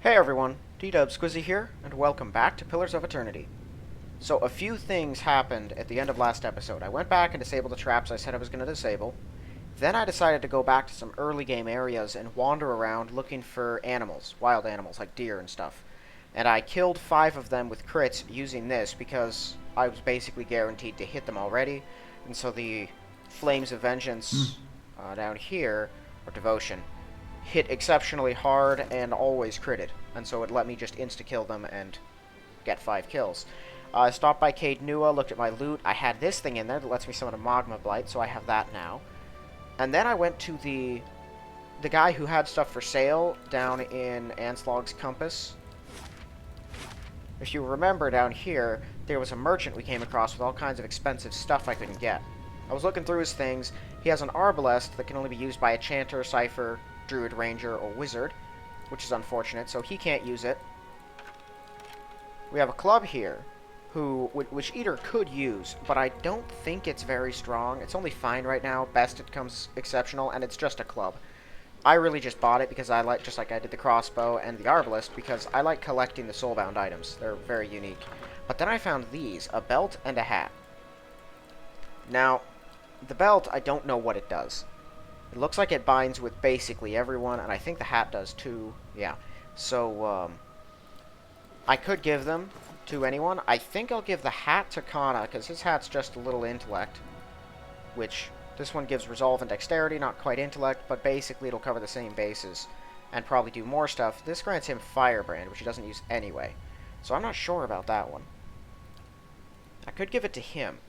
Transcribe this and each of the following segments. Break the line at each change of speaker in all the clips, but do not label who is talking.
Hey everyone, D-Dub Squizzy here, and welcome back to Pillars of Eternity. So a few things happened at the end of last episode. I went back and disabled the traps I said I was going to disable. Then I decided to go back to some early game areas and wander around looking for animals, wild animals like deer and stuff. And I killed 5 of them with crits using this because I was basically guaranteed to hit them already. And so the Flames of Vengeance down here, or Devotion, hit exceptionally hard and always critted, and so it let me just insta-kill them and get 5 kills. I stopped by Cade Nua, looked at my loot. I had this thing in there that lets me summon a Magma Blight, so I have that now. And then I went to the guy who had stuff for sale down in Anslog's Compass. If you remember down here, there was a merchant we came across with all kinds of expensive stuff I couldn't get. I was looking through his things. He has an Arbalest that can only be used by a Chanter, Cipher, Druid, Ranger, or Wizard, which is unfortunate, so he can't use it. We have a club here, which Eater could use, but I don't think it's very strong. It's only fine right now. Best it comes exceptional, and it's just a club. I really just bought it because I like, just like I did the crossbow and the arbalest, because I like collecting the soulbound items. They're very unique. But then I found these, a belt and a hat. Now, the belt, I don't know what it does. It looks like it binds with basically everyone, and I think the hat does too. Yeah. So, I could give them to anyone. I think I'll give the hat to Kana, because his hat's just a little intellect. Which, this one gives resolve and dexterity, not quite intellect, but basically it'll cover the same bases. And probably do more stuff. This grants him Firebrand, which he doesn't use anyway. So I'm not sure about that one. I could give it to him.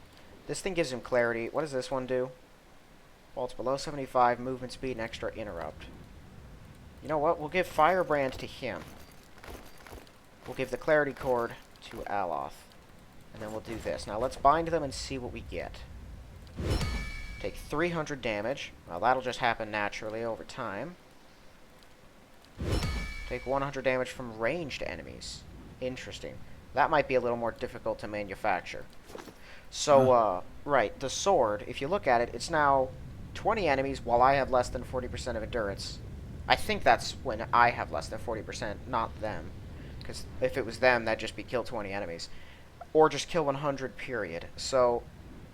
This thing gives him clarity. What does this one do? While it's below 75, movement speed and extra interrupt. You know what? We'll give Firebrand to him. We'll give the Clarity Cord to Aloth. And then we'll do this. Now let's bind them and see what we get. Take 300 damage. Well, that'll just happen naturally over time. Take 100 damage from ranged enemies. Interesting. That might be a little more difficult to manufacture. So, right, the sword, if you look at it, it's now 20 enemies while I have less than 40% of endurance. I think that's when I have less than 40%, not them. Because if it was them, that'd just be kill 20 enemies. Or just kill 100, period. So,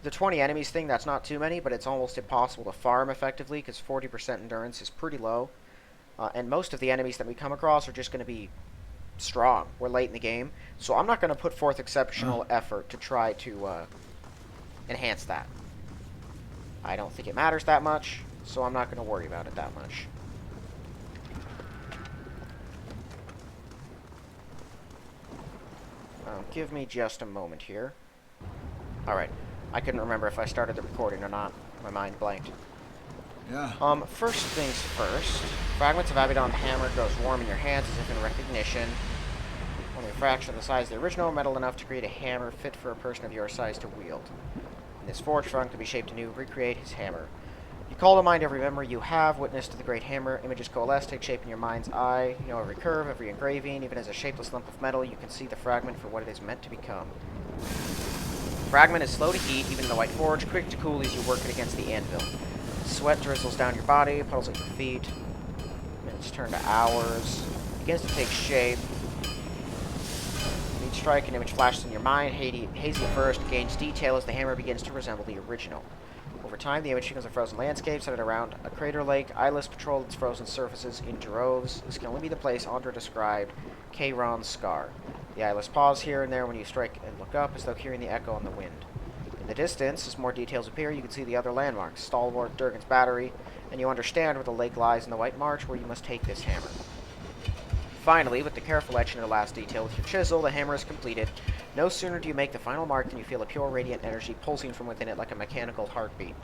the 20 enemies thing, that's not too many, but it's almost impossible to farm effectively, because 40% endurance is pretty low. And most of the enemies that we come across are just going to be strong. We're late in the game. So I'm not going to put forth exceptional effort to try to enhance that. I don't think it matters that much, so I'm not going to worry about it that much. Give me just a moment here. Alright. I couldn't remember if I started the recording or not. My mind blanked.
Yeah.
First things first. Fragments of Abydon hammer grows warm in your hands as if in recognition. Only a fraction of the size of the original, metal enough to create a hammer fit for a person of your size to wield. This forge front can be shaped anew, recreate his hammer. You call to mind every memory you have, witness to the great hammer, images coalesce, take shape in your mind's eye, you know every curve, every engraving, even as a shapeless lump of metal, you can see the fragment for what it is meant to become. Fragment is slow to heat, even in the white forge, quick to cool as you work it against the anvil. Sweat drizzles down your body, puddles at your feet, minutes turn to hours, begins to take shape. Each strike, an image flashes in your mind, hazy at first, gains detail as the hammer begins to resemble the original. Over time, the image becomes a frozen landscape centered around a crater lake. Eyeless patrol its frozen surfaces in droves. This can only be the place Andra described, Kayron's Scar. The eyeless pause here and there when you strike and look up, as though hearing the echo on the wind. In the distance, as more details appear, you can see the other landmarks, Stalwart, Durgan's Battery, and you understand where the lake lies in the White March, where you must take this hammer. Finally, with the careful etching of the last detail with your chisel, the hammer is completed. No sooner do you make the final mark than you feel a pure radiant energy pulsing from within it like a mechanical heartbeat.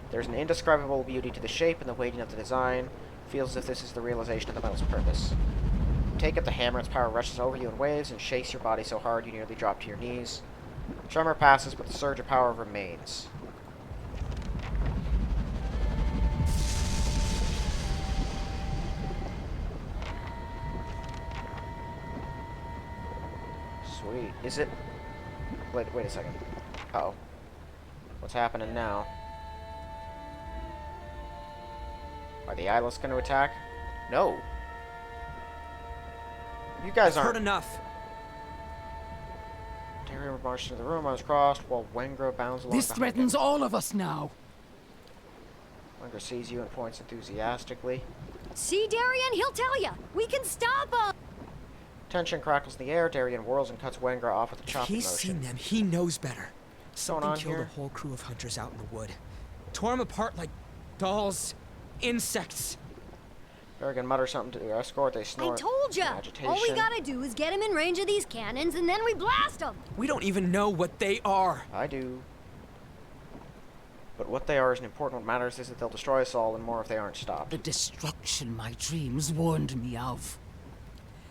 There's an indescribable beauty to the shape and the weighting of the design. It feels as if this is the realization of the metal's purpose. You take up the hammer, its power rushes over you in waves and shakes your body so hard you nearly drop to your knees. Tremor passes, but the surge of power remains. Sweet. Is it... Wait a second. Uh-oh. What's happening now? Are the Eyeless going to attack? No. You guys
I've
aren't.
heard enough.
Darien marched into the room. I was crossed while Wengra bounds along
This
behind
threatens
him.
all of us now.
Wengra sees you and points enthusiastically.
See, Darien? He'll tell ya. We can stop him.
Tension crackles in the air. Darien whirls and cuts Wengra off with a chopping
He's
motion.
seen them. He knows better. Something
on
killed
here?
a whole crew of hunters out in the wood. Tore them apart like dolls. Insects.
Berrigan mutters something to the escort. They
I
snort.
told ya.
Agitation.
All we gotta do is get him in range of these cannons, and then we blast him.
We don't even know what they are.
I do. But what they are isn't important. What matters is that they'll destroy us all, and more if they aren't stopped.
The destruction my dreams warned me of.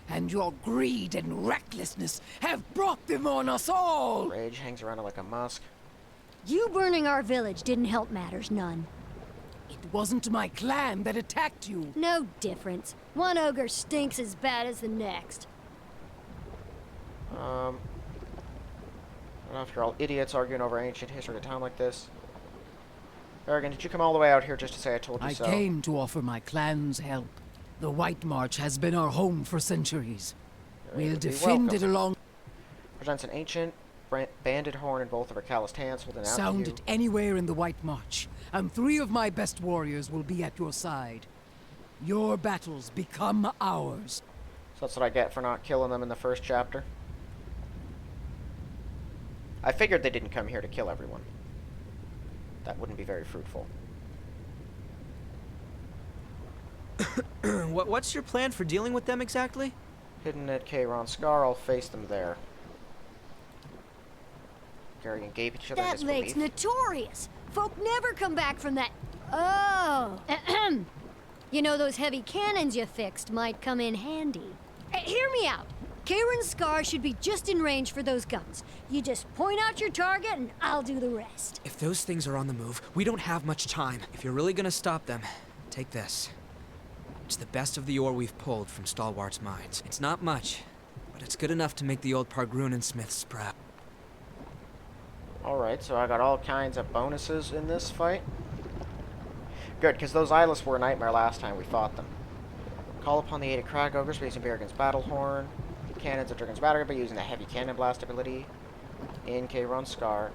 And your greed and recklessness have brought them on us all!
Rage hangs around it like a musk.
You burning our village didn't help matters none.
It wasn't my clan that attacked you.
No difference. One ogre stinks as bad as the next.
I don't know if you're all idiots arguing over ancient history at a time like this. Berrigan, did you come all the way out here just to say I told you
I
so?
came to offer my clan's help. The White March has been our home for centuries. We'll
Be
defend it
welcome.
along.
Presents an ancient banded horn in both of her calloused hands, holding out to
Sound
you.
it anywhere in the White March, and 3 of my best warriors will be at your side. Your battles become ours.
So that's what I get for not killing them in the first chapter. I figured they didn't come here to kill everyone. That wouldn't be very fruitful.
What's your plan for dealing with them exactly?
Hidden at Kayron Scar, I'll face them there. Gary and gape at each other in
That
disbelief.
lake's notorious. Folk never come back from that. Oh. Ahem. You know, those heavy cannons you fixed might come in handy. Hear me out. Kayron Scar should be just in range for those guns. You just point out your target and I'll do the rest.
If those things are on the move, we don't have much time. If you're really gonna stop them, take this. It's the best of the ore we've pulled from Stalwart's mines. It's not much, but it's good enough to make the old Pargrunen smiths proud.
Alright, so I got all kinds of bonuses in this fight. Good, because those Eyeless were a nightmare last time we fought them. Call upon the aid of Crag Ogres by using Berrigan's Battle Horn. Cannons of Dragon's Battery by using the Heavy Cannon Blast ability. In Kayron Scar,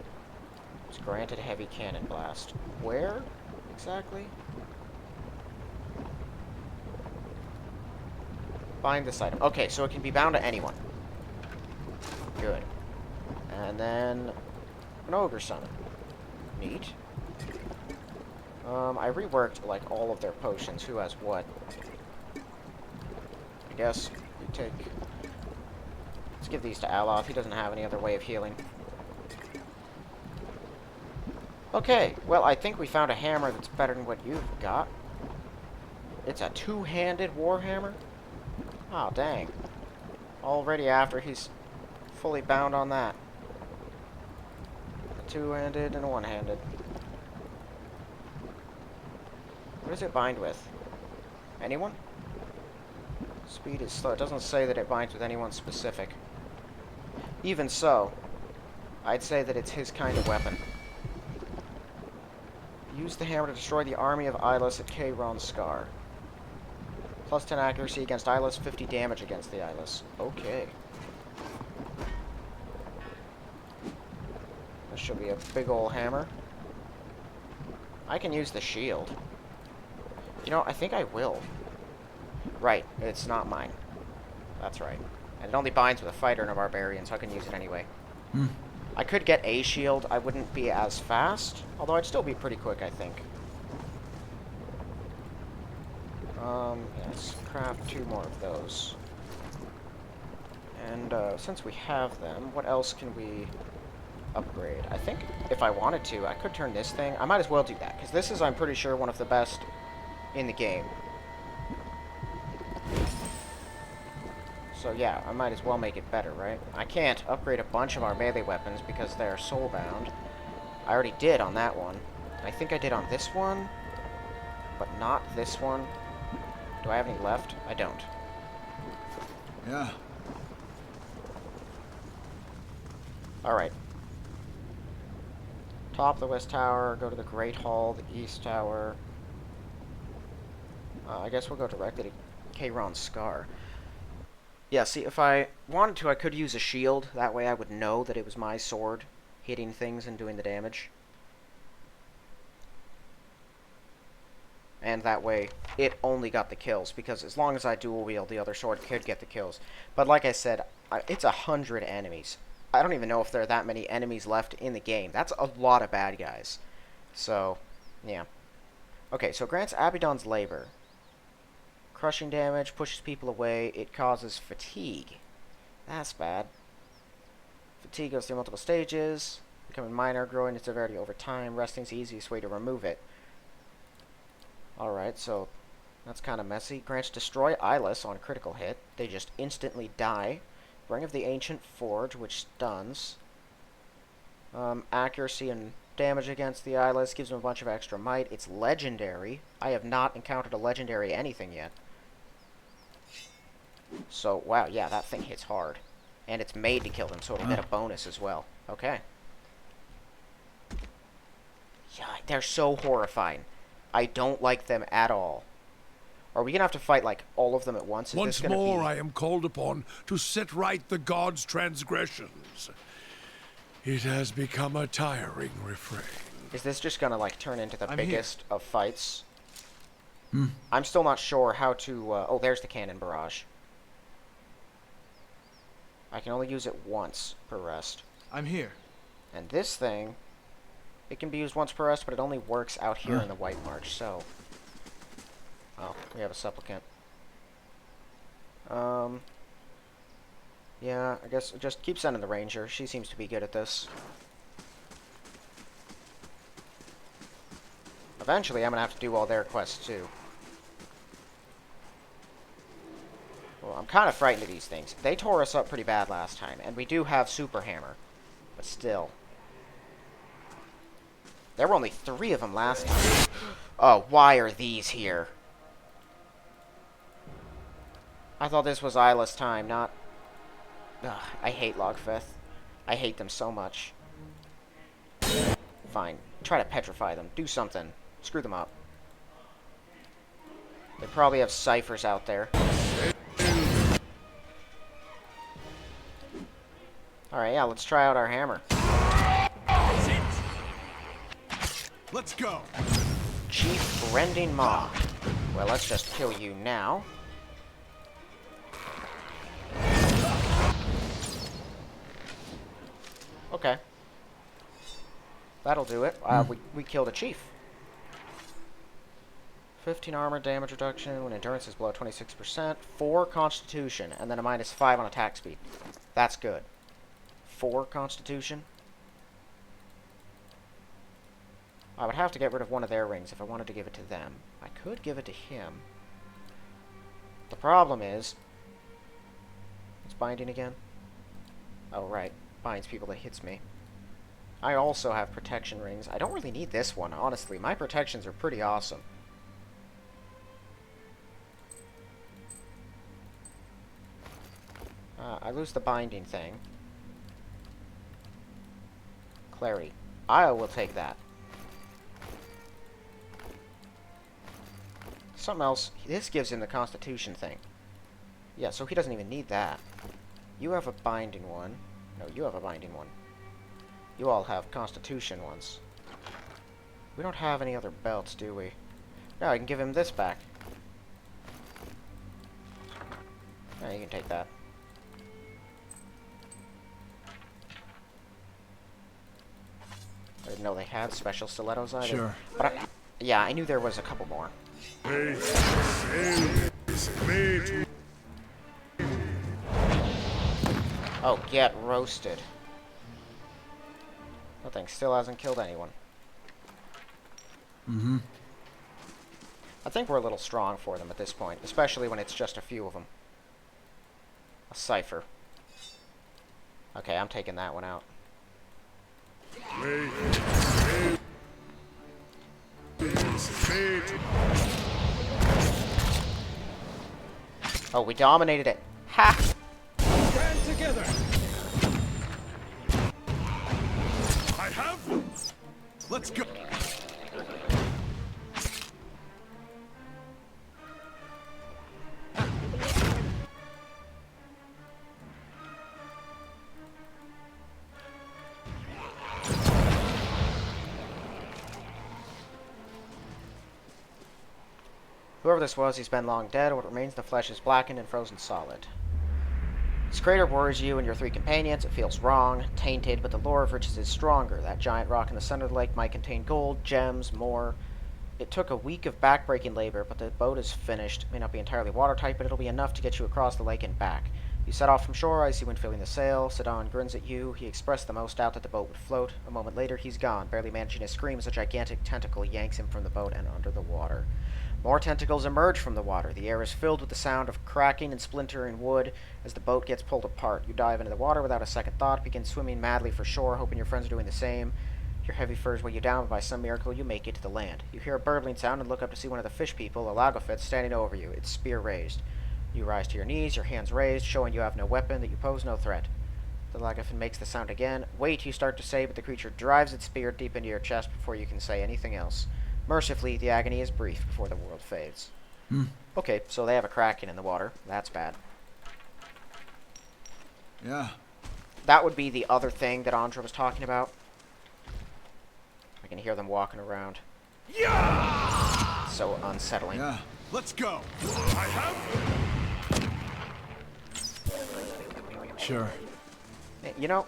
it's granted Heavy Cannon Blast. Where exactly? Bind this item. Okay, so it can be bound to anyone. Good. And then an Ogre Summon. Neat. I reworked, like, all of their potions. Who has what? I guess we take... Let's give these to Aloth. He doesn't have any other way of healing. Okay, well, I think we found a hammer that's better than what you've got. It's a two-handed warhammer? Oh, dang. Already after he's fully bound on that. A two-handed and a one-handed. What does it bind with? Anyone? Speed is slow. It doesn't say that it binds with anyone specific. Even so, I'd say that it's his kind of weapon. Use the hammer to destroy the army of Eyeless at Kayron Scar. Plus 10 accuracy against Eyeless, 50 damage against the Eyeless. Okay. This should be a big ol' hammer. I can use the shield. You know, I think I will. Right, it's not mine. That's right. And it only binds with a fighter and a barbarian, so I can use it anyway. I could get a shield. I wouldn't be as fast, although I'd still be pretty quick, I think. Let's craft 2 more of those. And since we have them, what else can we upgrade? I think if I wanted to, I could turn this thing. I might as well do that, because this is, I'm pretty sure, one of the best in the game. So yeah, I might as well make it better, right? I can't upgrade a bunch of our melee weapons because they're soulbound. I already did on that one. I think I did on this one, but not this one. Do I have any left? I don't.
Yeah.
Alright. Top of the West Tower, go to the Great Hall, the East Tower. I guess we'll go directly to Kayron Scar. Yeah, see, if I wanted to, I could use a shield. That way I would know that it was my sword hitting things and doing the damage. And that way, it only got the kills, because as long as I dual wield, the other sword could get the kills. But like I said, it's 100 enemies. I don't even know if there are that many enemies left in the game. That's a lot of bad guys. So, yeah. Okay, so grants Abydon's labor. Crushing damage, pushes people away, it causes fatigue. That's bad. Fatigue goes through multiple stages, becoming minor, growing in severity over time. Resting's the easiest way to remove it. Alright, so that's kind of messy. Grants destroy Eyeless on critical hit. They just instantly die. Ring of the Ancient Forge, which stuns. Accuracy and damage against the Eyeless gives them a bunch of extra might. It's legendary. I have not encountered a legendary anything yet. So, wow, yeah, that thing hits hard. And it's made to kill them, so it'll get a bonus as well. Okay. Yeah, they're so horrifying. I don't like them at all. Are we gonna have to fight, like, all of them at once?
Once more I am called upon to set right the gods' transgressions. It has become a tiring refrain.
Is this just gonna, like, turn into the
I'm
biggest of fights? I'm still not sure how to, oh, there's the cannon barrage. I can only use it once per rest.
I'm here.
And this thing, it can be used once per rest, but it only works out here in the White March, so... Oh, we have a supplicant. Yeah, I guess just keep sending the ranger. She seems to be good at this. Eventually, I'm gonna have to do all their quests, too. Well, I'm kind of frightened of these things. They tore us up pretty bad last time, and we do have Super Hammer. But still. There were only 3 of them last time. Oh, why are these here? I thought this was Eyeless time, not... Ugh, I hate Logfeth. I hate them so much. Fine. Try to petrify them. Do something. Screw them up. They probably have ciphers out there. Alright, yeah, let's try out our hammer.
Let's go.
Chief Rending Maw. Well, let's just kill you now. Okay. That'll do it. We killed a chief. 15 armor damage reduction when endurance is below 26%. 4 constitution, and then a -5 on attack speed. That's good. 4 constitution. I would have to get rid of one of their rings if I wanted to give it to them. I could give it to him. The problem is... It's binding again? Oh, right. Binds people that hits me. I also have protection rings. I don't really need this one, honestly. My protections are pretty awesome. I lose the binding thing. Clarity. I will take that. Something else. This gives him the constitution thing. Yeah, so he doesn't even need that. You have a binding one. No, you have a binding one. You all have constitution ones. We don't have any other belts, do we? No, I can give him this back. No, you can take that. I didn't know they had special stilettos either.
Sure.
But yeah, I knew there was a couple more. Oh, get roasted. That thing still hasn't killed anyone.
Mm-hmm.
I think we're a little strong for them at this point, especially when it's just a few of them. A cipher. Okay, I'm taking that one out. Oh, we dominated it. Ha!
Stand together. I have them. Let's go.
Whoever this was, he's been long dead. What remains of the flesh is blackened and frozen solid. This crater worries you and your 3 companions. It feels wrong, tainted, but the lore of riches is stronger. That giant rock in the center of the lake might contain gold, gems, more. It took a week of backbreaking labor, but the boat is finished. It may not be entirely watertight, but it'll be enough to get you across the lake and back. You set off from shore, icy wind filling the sail. Sidon grins at you. He expressed the most doubt that the boat would float. A moment later, he's gone, barely managing to scream as a gigantic tentacle yanks him from the boat and under the water. More tentacles emerge from the water. The air is filled with the sound of cracking and splintering wood as the boat gets pulled apart. You dive into the water without a second thought, begin swimming madly for shore, hoping your friends are doing the same. Your heavy furs weigh you down, but by some miracle you make it to the land. You hear a burbling sound and look up to see one of the fish people, a lagophyte, standing over you, its spear raised. You rise to your knees, your hands raised, showing you have no weapon, that you pose no threat. The lagophyte makes the sound again. Wait, you start to say, but the creature drives its spear deep into your chest before you can say anything else. Mercifully, the agony is brief before the world fades. Okay, so they have a kraken in the water. That's bad.
Yeah.
That would be the other thing that Andra was talking about. I can hear them walking around. Yeah! So unsettling.
Yeah. Let's go.
I have.
Sure.
You know,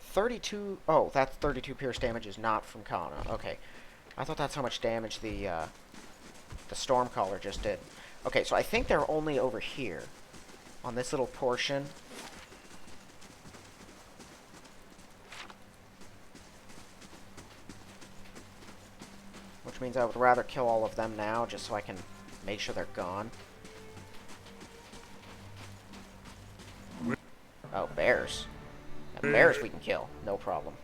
32... Oh, that's 32 pierce damage is not from Kana. Okay. I thought that's how much damage the Stormcaller just did. Okay, so I think they're only over here. On this little portion. Which means I would rather kill all of them now, just so I can make sure they're gone. Oh, bears. Now, bears we can kill. No problem.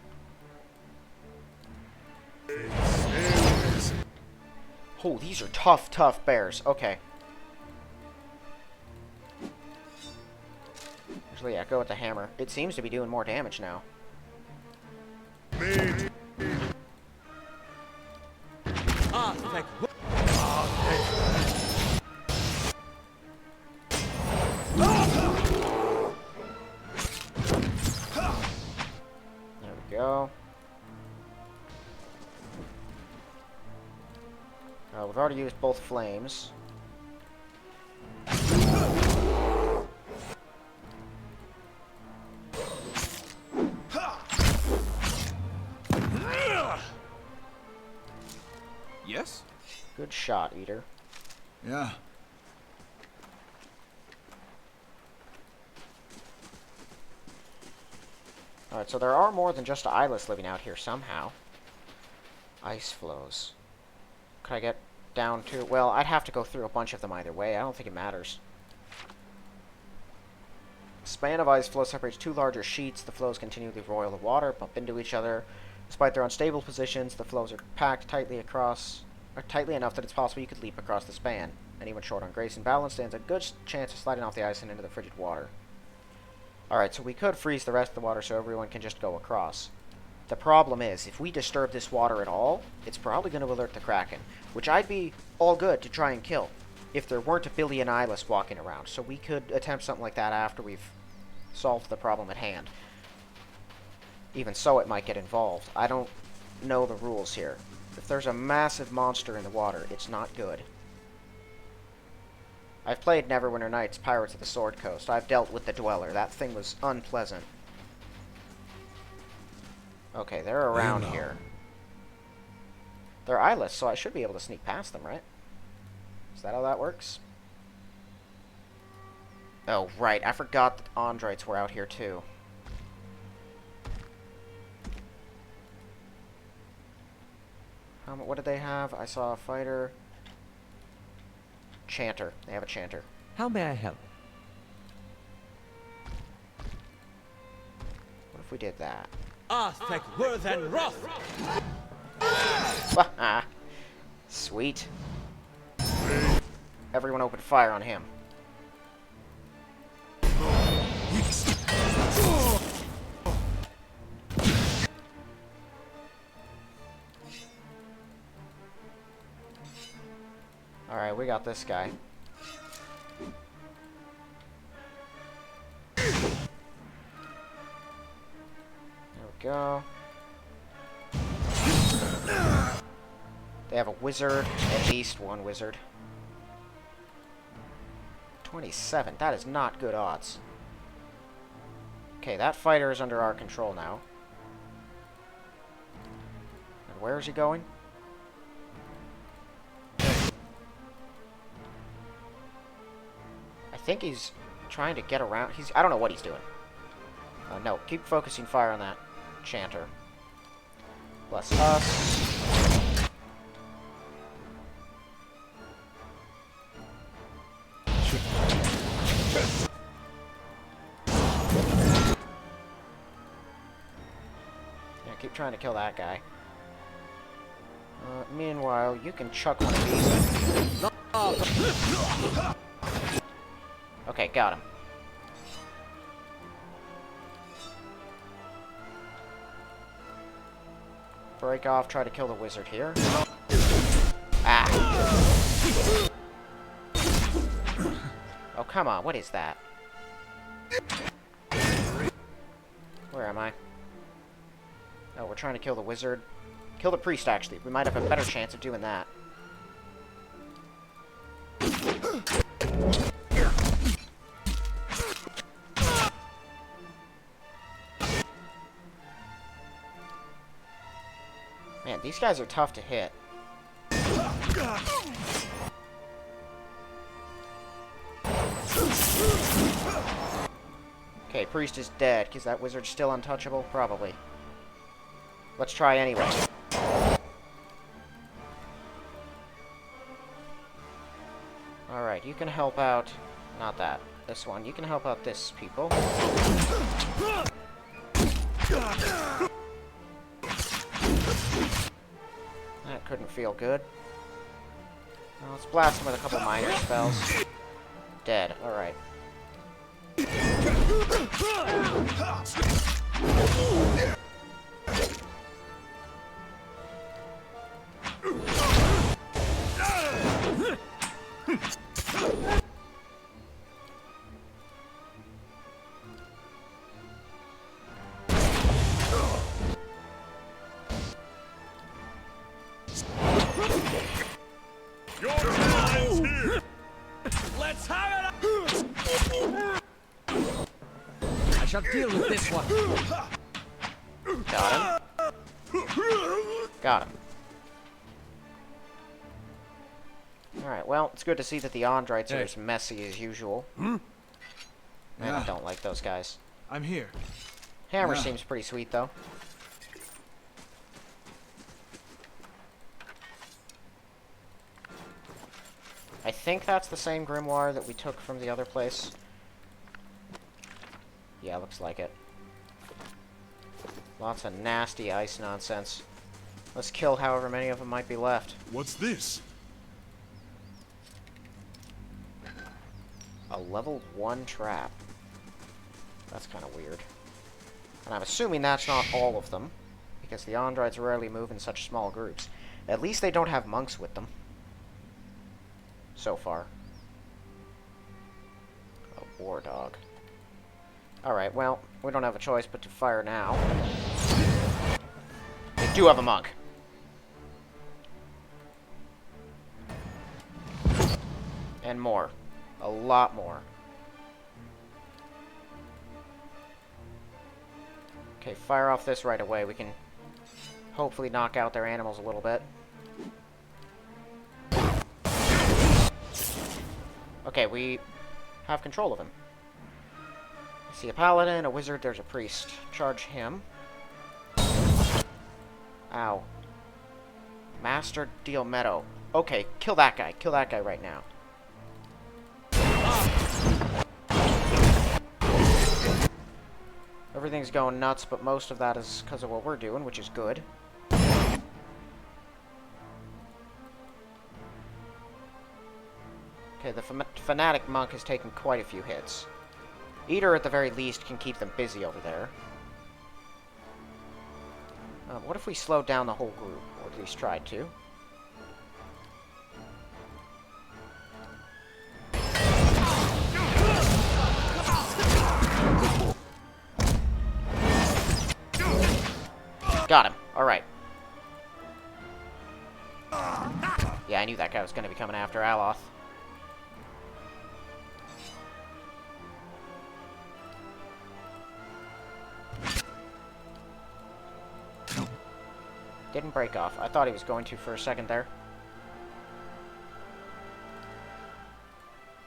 Oh, these are tough, tough bears. Okay. Actually, yeah, go with the hammer. It seems to be doing more damage now. There we go. We've already used both flames.
Yes?
Good shot, Eater.
Yeah.
Alright, so there are more than just Eyeless living out here somehow. Ice flows. Could I get down to... Well, I'd have to go through a bunch of them either way. I don't think it matters. Span of ice flow separates 2 larger sheets. The flows continually roil the water, bump into each other. Despite their unstable positions, the flows are packed tightly across... Or tightly enough that it's possible you could leap across the span. Anyone short on grace and balance stands a good chance of sliding off the ice and into the frigid water. Alright, so we could freeze the rest of the water so everyone can just go across. The problem is, if we disturb this water at all, it's probably going to alert the Kraken, which I'd be all good to try and kill, if there weren't a billion Eyeless walking around, so we could attempt something like that after we've solved the problem at hand. Even so, it might get involved. I don't know the rules here. If there's a massive monster in the water, it's not good. I've played Neverwinter Nights, Pirates of the Sword Coast. I've dealt with the Dweller. That thing was unpleasant. Okay, they're around here. They're eyeless, so I should be able to sneak past them, right? Is that how that works? Oh, right. I forgot that Andrites were out here, too. What did they have? I saw a fighter. Chanter. They have a chanter.
How may I help?
What if we did that?
Aztec worth and wrath!
Sweet. Everyone open fire on him. Alright, we got this guy. There we go. They have a wizard, at least one wizard. 27, that is not good odds. Okay, that fighter is under our control now. And where is he going? I think he's trying to get around. I don't know what he's doing. No, keep focusing fire on that chanter. Bless us. Yeah, keep trying to kill that guy. Meanwhile, you can chuck one of these. Okay, got him. Break off, try to kill the wizard here. Ah! Oh, come on, what is that? Where am I? Oh, we're trying to kill the wizard. Kill the priest, actually. We might have a better chance of doing that. Man, these guys are tough to hit. Okay, priest is dead. Is that wizard still untouchable? Probably. Let's try anyway. Alright, you can help out... Not that. This one. You can help out this people. That couldn't feel good. Well, let's blast him with a couple minor spells. Dead. Alright.
Your time is here!
Let's have it! I shall deal with this one.
Got him. Got him. Alright, well, it's good to see that the Andrites are as messy as usual. Man, I don't like those guys.
I'm here.
Hammer seems pretty sweet, though. I think that's the same grimoire that we took from the other place. Yeah, looks like it. Lots of nasty ice nonsense. Let's kill however many of them might be left.
What's this?
A level 1 trap. That's kind of weird. And I'm assuming that's not all of them, because the Andrites rarely move in such small groups. At least they don't have monks with them. So far. A war dog. Alright, well, we don't have a choice but to fire now. They do have a monk. And more. A lot more. Okay, fire off this right away. We can hopefully knock out their animals a little bit. Okay, we have control of him. I see a paladin, a wizard, there's a priest. Charge him. Ow. Master Diomeddo. Okay, kill that guy. Kill that guy right now. Everything's going nuts, but most of that is because of what we're doing, which is good. Okay, the fanatic monk has taken quite a few hits. Eater, at the very least, can keep them busy over there. What if we slowed down the whole group? Or at least tried to. Got him. Alright. Yeah, I knew that guy was going to be coming after Aloth. Didn't break off. I thought he was going to for a second there.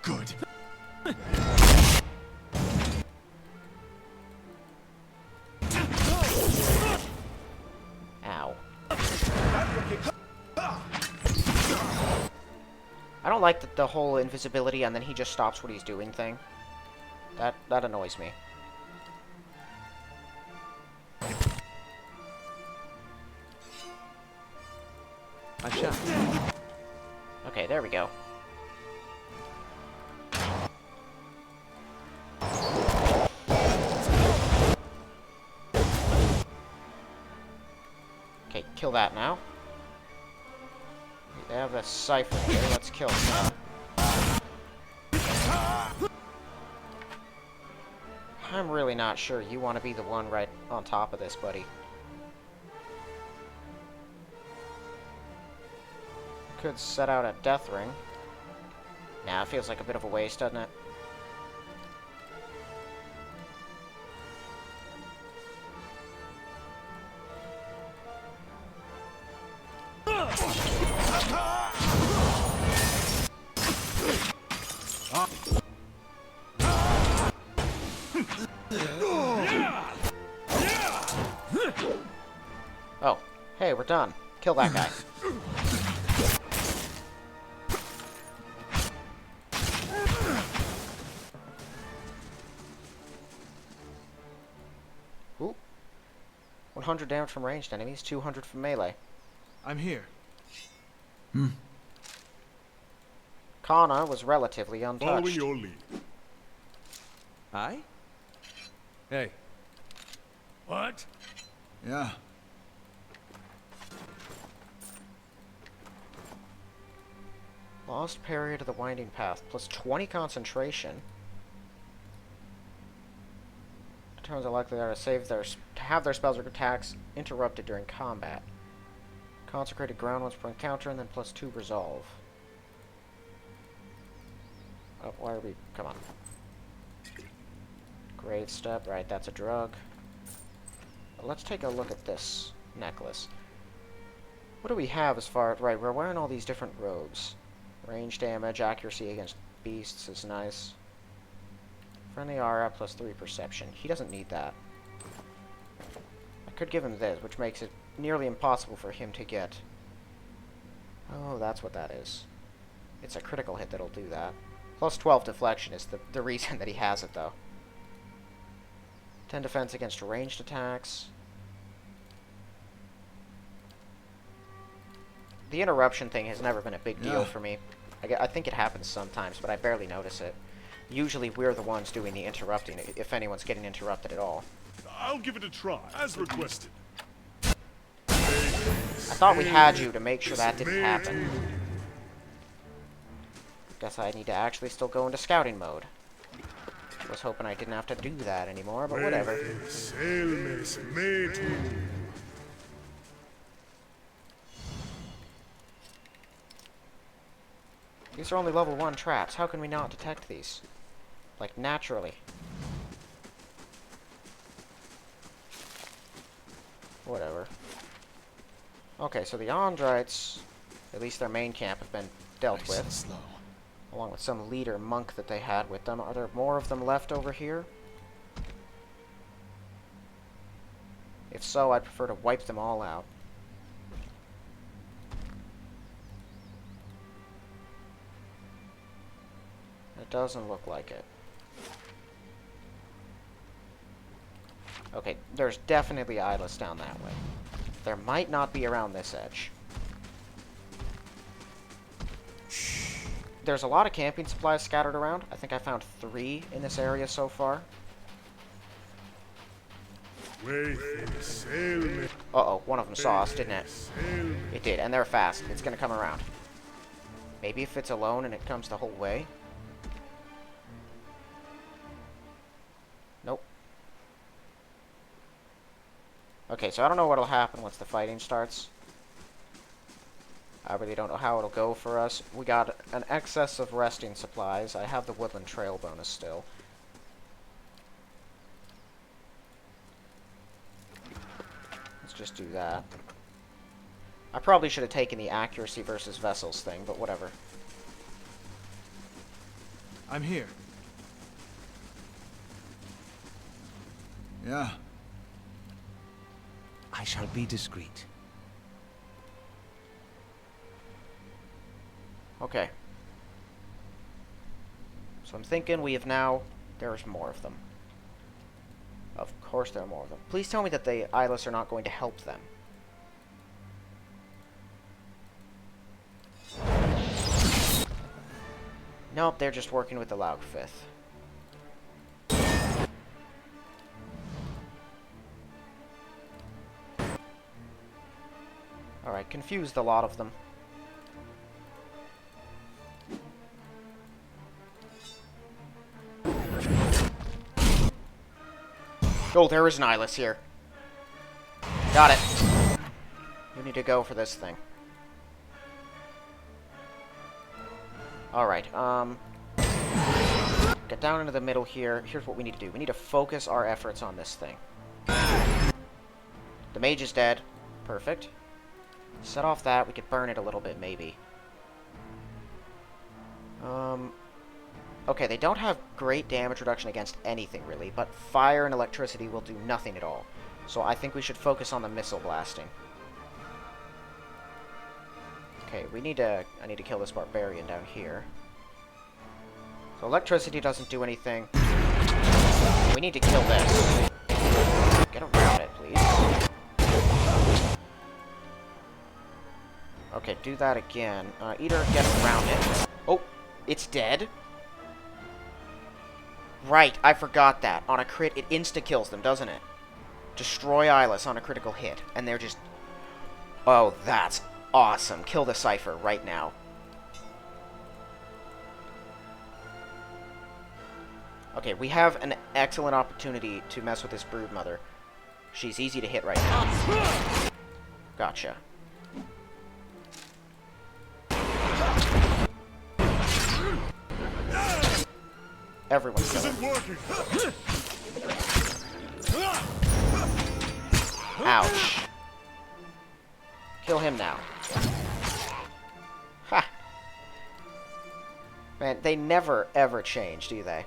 Good.
Ow. I don't like the whole invisibility and then he just stops what he's doing thing. That annoys me.
I shall.
Okay, there we go. Okay, kill that now. They have a cipher here. Let's kill him. I'm really not sure you want to be the one right on top of this, buddy. Could set out a death ring. Nah, it feels like a bit of a waste, doesn't it? Oh, hey, we're done. Kill that guy. Ooh. 100 damage from ranged enemies, 200 from melee.
I'm here.
Kana was relatively untouched.
Following your lead.
I? Hey.
What?
Yeah.
Lost parry to the winding path, plus 20 concentration. Determines how likely they are to have their spells or attacks interrupted during combat. Consecrated ground once per encounter, and then plus 2 resolve. Oh, why are we... Come on. Grave step, right, that's a drug. Let's take a look at this necklace. What do we have as far... Right, we're wearing all these different robes. Range damage, accuracy against beasts is nice. Friendly aura, plus 3 perception. He doesn't need that. I could give him this, which makes it nearly impossible for him to get... Oh, that's what that is. It's a critical hit that'll do that. Plus 12 deflection is the reason that he has it, though. 10 defense against ranged attacks. The interruption thing has never been a big deal for me. I think it happens sometimes, but I barely notice it. Usually we're the ones doing the interrupting, if anyone's getting interrupted at all.
I'll give it a try, as requested.
I thought we had you to make sure that didn't happen. Guess I need to actually still go into scouting mode. Was hoping I didn't have to do that anymore, but whatever. These are only level 1 traps. How can we not detect these? Like, naturally. Whatever. Okay, so the Ondrites, at least their main camp, have been dealt with.
Slow.
Along with some leader monk that they had with them. Are there more of them left over here? If so, I'd prefer to wipe them all out. It doesn't look like it. Okay, there's definitely Eyeless down that way. There might not be around this edge. There's a lot of camping supplies scattered around. I think I found 3 in this area so far. Uh-oh, one of them saw us, didn't it? It did, and they're fast. It's gonna come around. Maybe if it's alone and it comes the whole way. Nope. Okay, so I don't know what'll happen once the fighting starts. I really don't know how it'll go for us. We got an excess of resting supplies. I have the woodland trail bonus still. Let's just do that. I probably should have taken the accuracy versus vessels thing, but whatever.
I'm here. Yeah.
I shall be discreet.
Okay. So I'm thinking we have now... There's more of them. Of course there are more of them. Please tell me that the Eyeless are not going to help them. Nope, they're just working with the Laugfifth. Alright, confused a lot of them. Oh, there is an Eyeless here. Got it. You need to go for this thing. Alright, get down into the middle here. Here's what we need to do. We need to focus our efforts on this thing. The mage is dead. Perfect. Set off that. We could burn it a little bit, maybe. Okay, they don't have great damage reduction against anything, really, but fire and electricity will do nothing at all. So I think we should focus on the missile blasting. Okay, I need to kill this barbarian down here. So electricity doesn't do anything. We need to kill this. Get around it, please. Okay, do that again. Eater, get around it. Oh, it's dead? Right, I forgot that. On a crit, it insta-kills them, doesn't it? Destroy Eyeless on a critical hit, and they're just... Oh, that's awesome. Kill the Cypher right now. Okay, we have an excellent opportunity to mess with this Broodmother. She's easy to hit right now. Gotcha. Everyone's killing. Ouch. Kill him now. Ha! Man, they never, ever change, do they?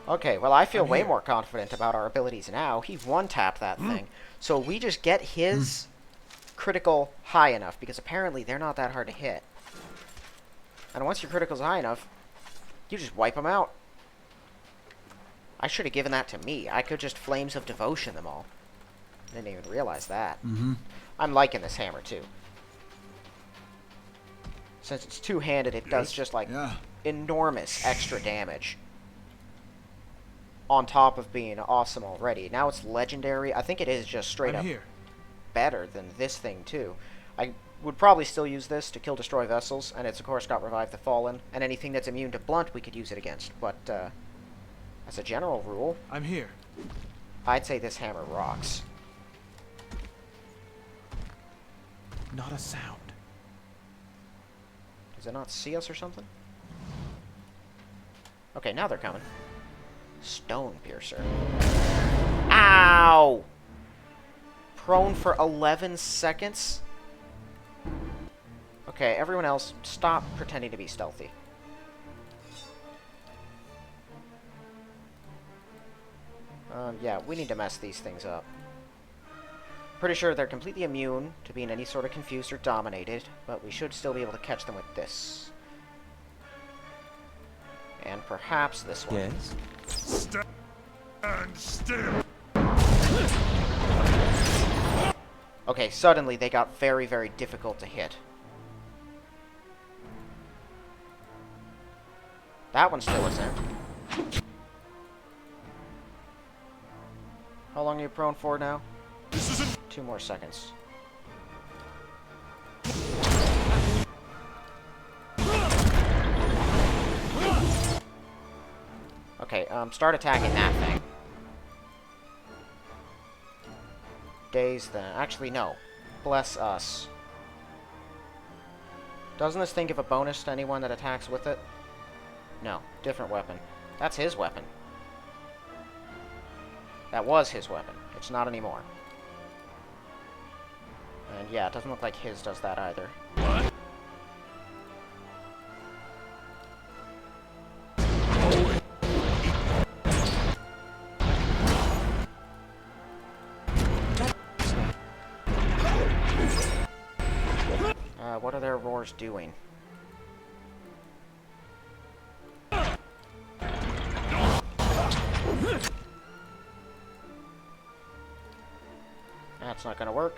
Okay, well, I feel way more confident about our abilities now. He one-tapped that thing. So we just get his critical high enough, because apparently they're not that hard to hit. And once your critical's high enough, you just wipe them out. I should have given that to me. I could just Flames of Devotion them all. Didn't even realize that. I'm liking this hammer, too. Since it's two-handed, it does just, like, enormous extra damage. On top of being awesome already. Now it's legendary. I think it is just straight up better than this thing, too. I would probably still use this to kill destroy vessels, and it's, of course, got Revive the Fallen. And anything that's immune to blunt, we could use it against. But, as a general rule...
I'm here.
I'd say this hammer rocks.
Not a sound.
Does it not see us or something? Okay, now they're coming. Stone Piercer. Ow! Prone for 11 seconds? Okay, everyone else, stop pretending to be stealthy. Yeah, we need to mess these things up. Pretty sure they're completely immune to being any sort of confused or dominated, but we should still be able to catch them with this. And perhaps this one.
Yes?
Stand still.
Okay, suddenly they got very, very difficult to hit. That one still isn't. How long are you prone for now?
This isn't...
2 more seconds. Okay, start attacking that thing. Daze then. Actually, no. Bless us. Doesn't this thing give a bonus to anyone that attacks with it? No. Different weapon. That's his weapon. That was his weapon. It's not anymore. And yeah, it doesn't look like his does that either.
What?
What are their roars doing? That's not gonna work.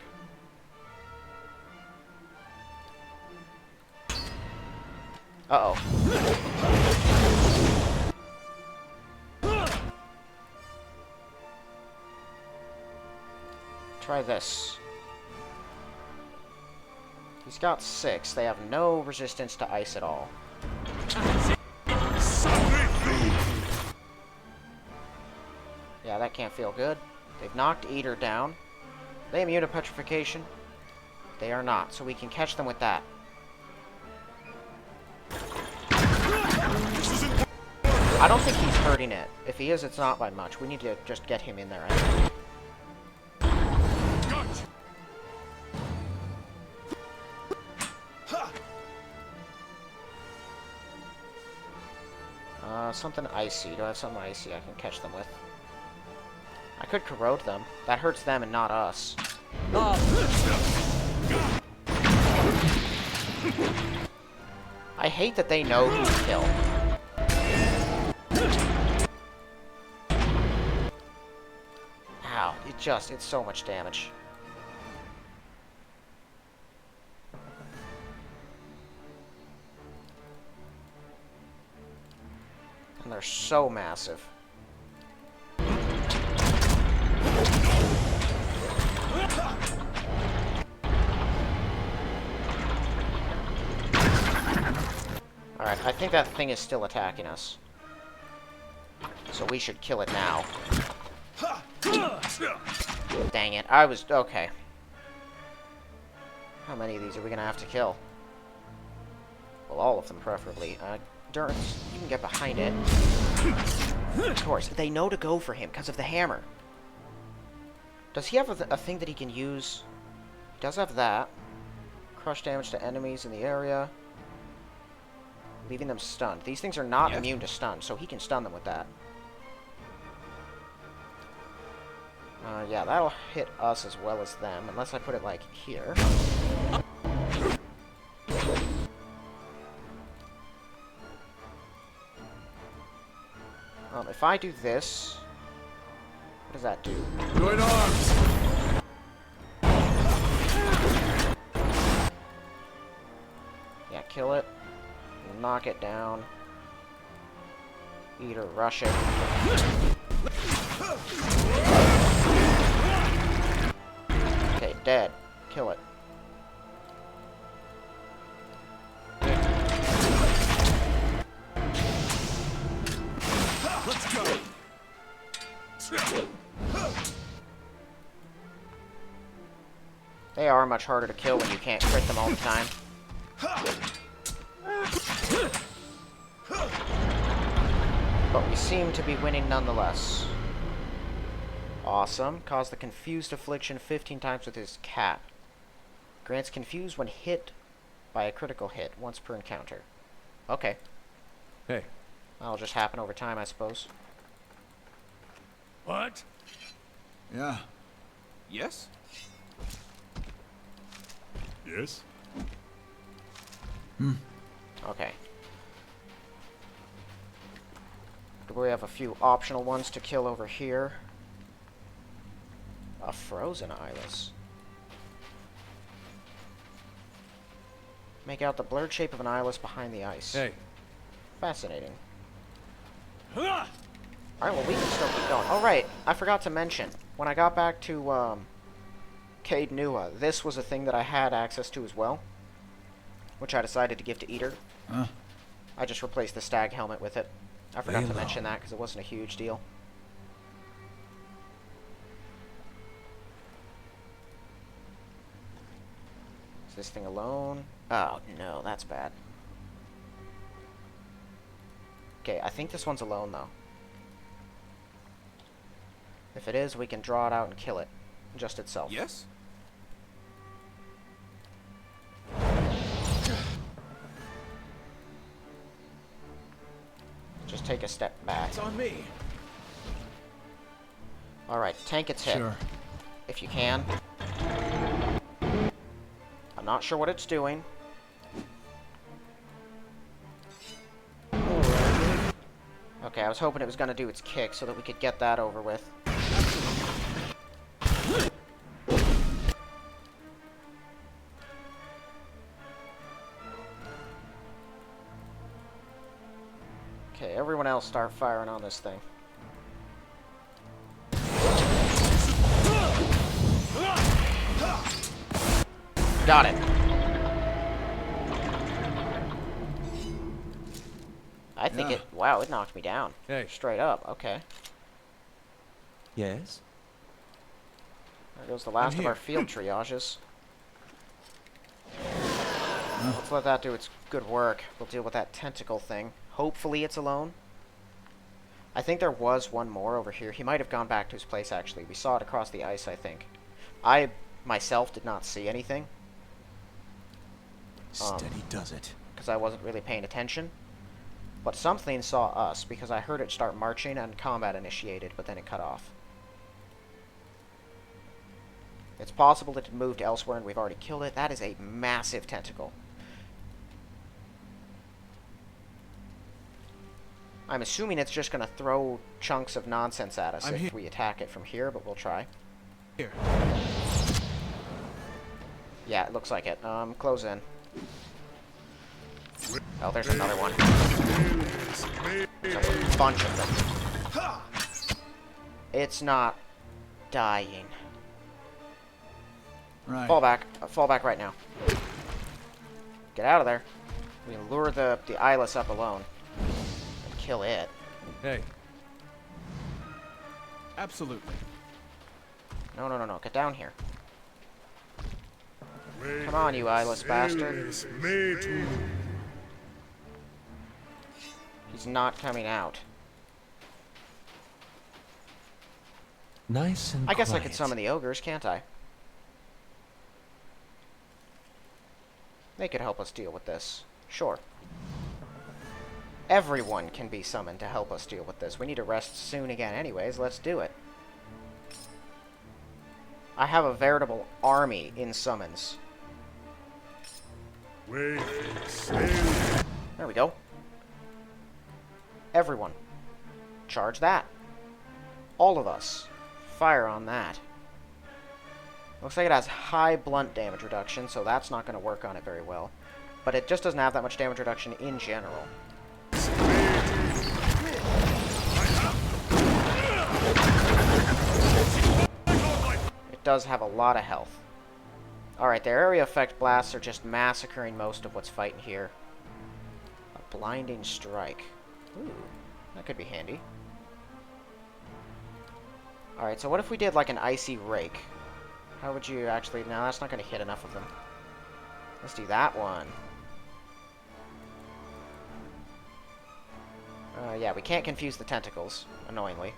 Uh-oh. Try this. He's got 6. They have no resistance to ice at all. Yeah, that can't feel good. They've knocked Eater down. Are they immune to petrification? They are not, so we can catch them with that. I don't think he's hurting it. If he is, it's not by much. We need to just get him in there, I think. Something icy. Do I have something icy I can catch them with? I could corrode them. That hurts them and not us. I hate that they know who to kill. Ow. It's so much damage. And they're so massive. Alright, I think that thing is still attacking us. So we should kill it now. Dang it, okay. How many of these are we gonna have to kill? Well, all of them, preferably. Durance, you can get behind it. Of course, they know to go for him because of the hammer. Does he have a thing that he can use? He does have that. Crush damage to enemies in the area. Leaving them stunned. These things are not immune to stun, so he can stun them with that. Yeah, that'll hit us as well as them, unless I put it, like, here. If I do this... What does that do?
Join arms!
Yeah, kill it. Knock it down. Eater, rush it. Okay, dead. Kill it.
Let's go!
They are much harder to kill when you can't crit them all the time. But we seem to be winning nonetheless. Awesome. Cause the confused affliction 15 times with his cat. Grants confused when hit by a critical hit, once per encounter. Okay.
Hey.
That'll just happen over time, I suppose.
What?
Yeah.
Yes?
Yes?
Okay. We have a few optional ones to kill over here. A frozen Eyeless. Make out the blurred shape of an Eyeless behind the ice.
Hey.
Fascinating. Alright, well, we can still keep going. Oh, right. I forgot to mention. When I got back to, Cade Nua, this was a thing that I had access to as well, which I decided to give to Eater.
Huh?
I just replaced the stag helmet with it. I forgot to mention that because it wasn't a huge deal. Is this thing alone? Oh, no, that's bad. Okay, I think this one's alone, though. If it is, we can draw it out and kill it. Just itself.
Yes?
Just take a step back.
It's on me.
Alright, tank its hit.
Sure.
If you can. I'm not sure what it's doing. Okay, I was hoping it was going to do its kick so that we could get that over with. Okay, everyone else start firing on this thing. Got it. I think
Yeah.
it... Wow, it knocked me down.
Hey.
Straight up. Okay.
Yes?
There goes the last of
here.
our field triages. Let's let that do its good work. We'll deal with that tentacle thing. Hopefully it's alone. I think there was one more over here. He might have gone back to his place, actually. We saw it across the ice, I think. I, myself, did not see anything.
Steady does it.
Because I wasn't really paying attention. But something saw us, because I heard it start marching and combat initiated, but then it cut off. It's possible that it moved elsewhere and we've already killed it. That is a massive tentacle. I'm assuming it's just going to throw chunks of nonsense at us if we attack it from here, but we'll try.
Here.
Yeah, it looks like it. Close in. Oh, there's another one. There's a bunch of them. It's not dying.
Right.
Fall back. Fall back right now. Get out of there. We can lure the Eyeless up alone. And kill it.
Hey. Absolutely.
No, no, no, no. Get down here. Come on, you eyeless bastard. He's not coming out.
Nice and
I guess I
quiet.
could summon the ogres, can't I? They could help us deal with this. Sure. Everyone can be summoned to help us deal with this. We need to rest soon again anyways. Let's do it. I have a veritable army in summons. There we go. Everyone. Charge that. All of us. Fire on that. Looks like it has high blunt damage reduction, so that's not going to work on it very well. But it just doesn't have that much damage reduction in general. It does have a lot of health. Alright, their area effect blasts are just massacring most of what's fighting here. A blinding strike. Ooh, that could be handy. Alright, so what if we did like an icy rake? How would you actually... No, that's not going to hit enough of them. Let's do that one. Yeah, we can't confuse the tentacles, annoyingly.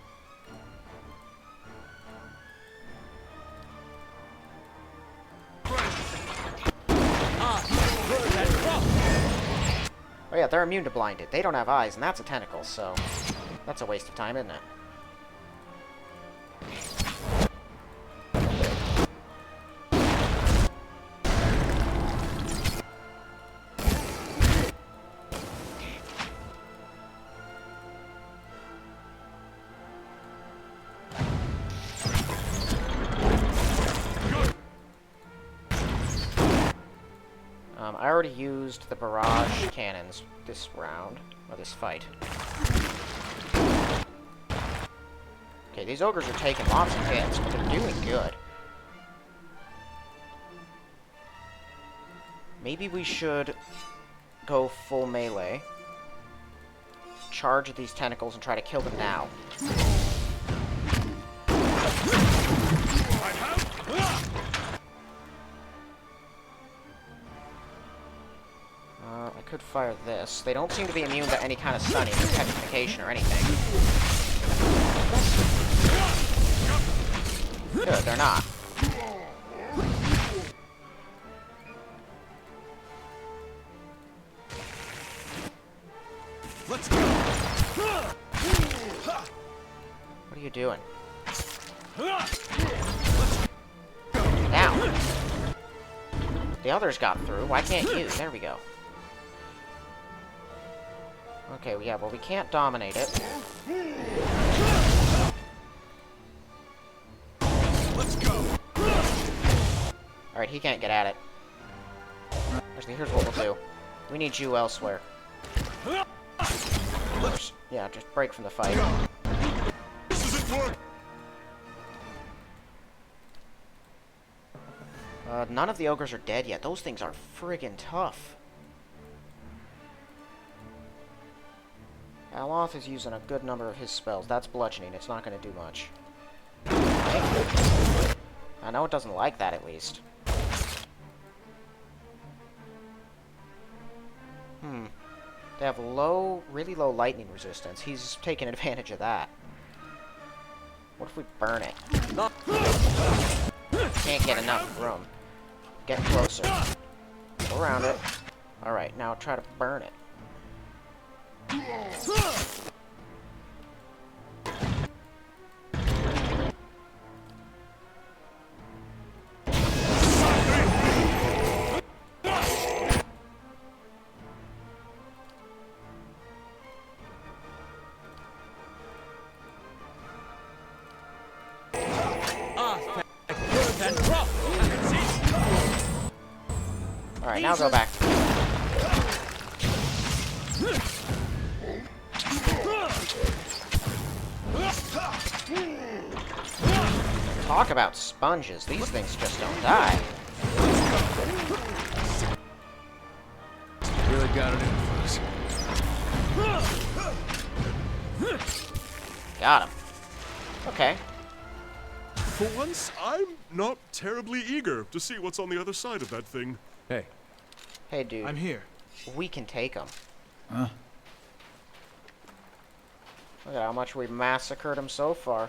Oh yeah, they're immune to blinded. They don't have eyes, and that's a tentacle, so... That's a waste of time, isn't it? I already used the barrage cannons this round, or this fight. Okay, these ogres are taking lots of hits, but they're doing good. Maybe we should go full melee. Charge at these tentacles and try to kill them now. I could fire this. They don't seem to be immune to any kind of stunning or petrification or anything. Good, they're not.
Let's go.
What are you doing? Down. The others got through. Why can't you? There we go. Okay, yeah, well, we can't dominate it.
Let's go.
Alright, he can't get at it. Actually, here's what we'll do. We need you elsewhere. Yeah, just break from the fight.
This isn't work.
None of the ogres are dead yet. Those things are friggin' tough. Aloth is using a good number of his spells. That's bludgeoning. It's not going to do much. I know it doesn't like that, at least. They have really low lightning resistance. He's taking advantage of that. What if we burn it? Can't get enough room. Get closer. Go around it. Alright, now try to burn it. Alright, now go back. Talk about sponges. These things just don't die.
Really got it in for us.
Got him. Okay.
For once, I'm not terribly eager to see what's on the other side of that thing.
Hey,
Hey, dude.
I'm here.
We can take them.
Huh?
Look at how much we've massacred them so far.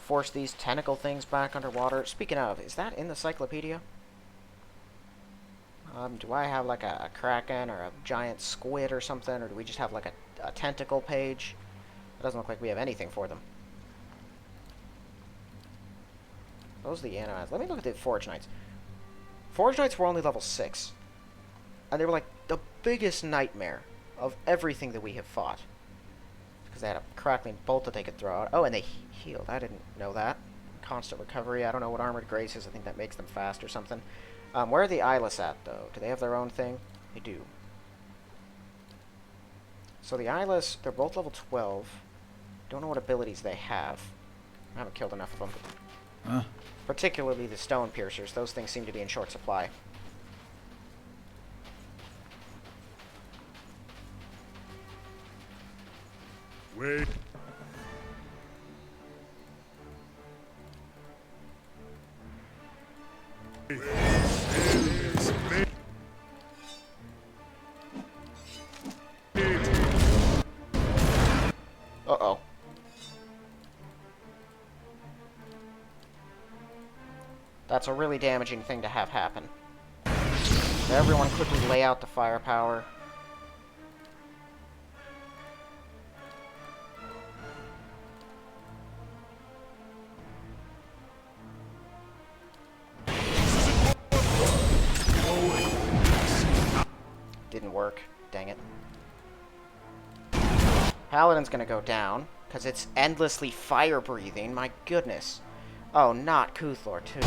Force these tentacle things back underwater. Speaking of, is that in the cyclopedia? Do I have like a kraken or a giant squid or something, or do we just have like a tentacle page? It doesn't look like we have anything for them. Those are the animals. Let me look at the Forge Knights. Forge Knights were only level 6. And they were like the biggest nightmare of everything that we have fought. Because they had a crackling bolt that they could throw out. Oh, and they healed. I didn't know that. Constant recovery. I don't know what Armored Grace is. I think that makes them fast or something. Where are the Eyeless at, though? Do they have their own thing? They do. So the Eyeless, they're both level 12. Don't know what abilities they have. I haven't killed enough of them.
Huh?
Particularly the Stone Piercers. Those things seem to be in short supply.
Wait.
Uh-oh. That's a really damaging thing to have happen. Everyone quickly lay out the firepower. Didn't work. Dang it. Paladin's gonna go down, because it's endlessly fire-breathing. My goodness. Oh, not Kuthlor, too.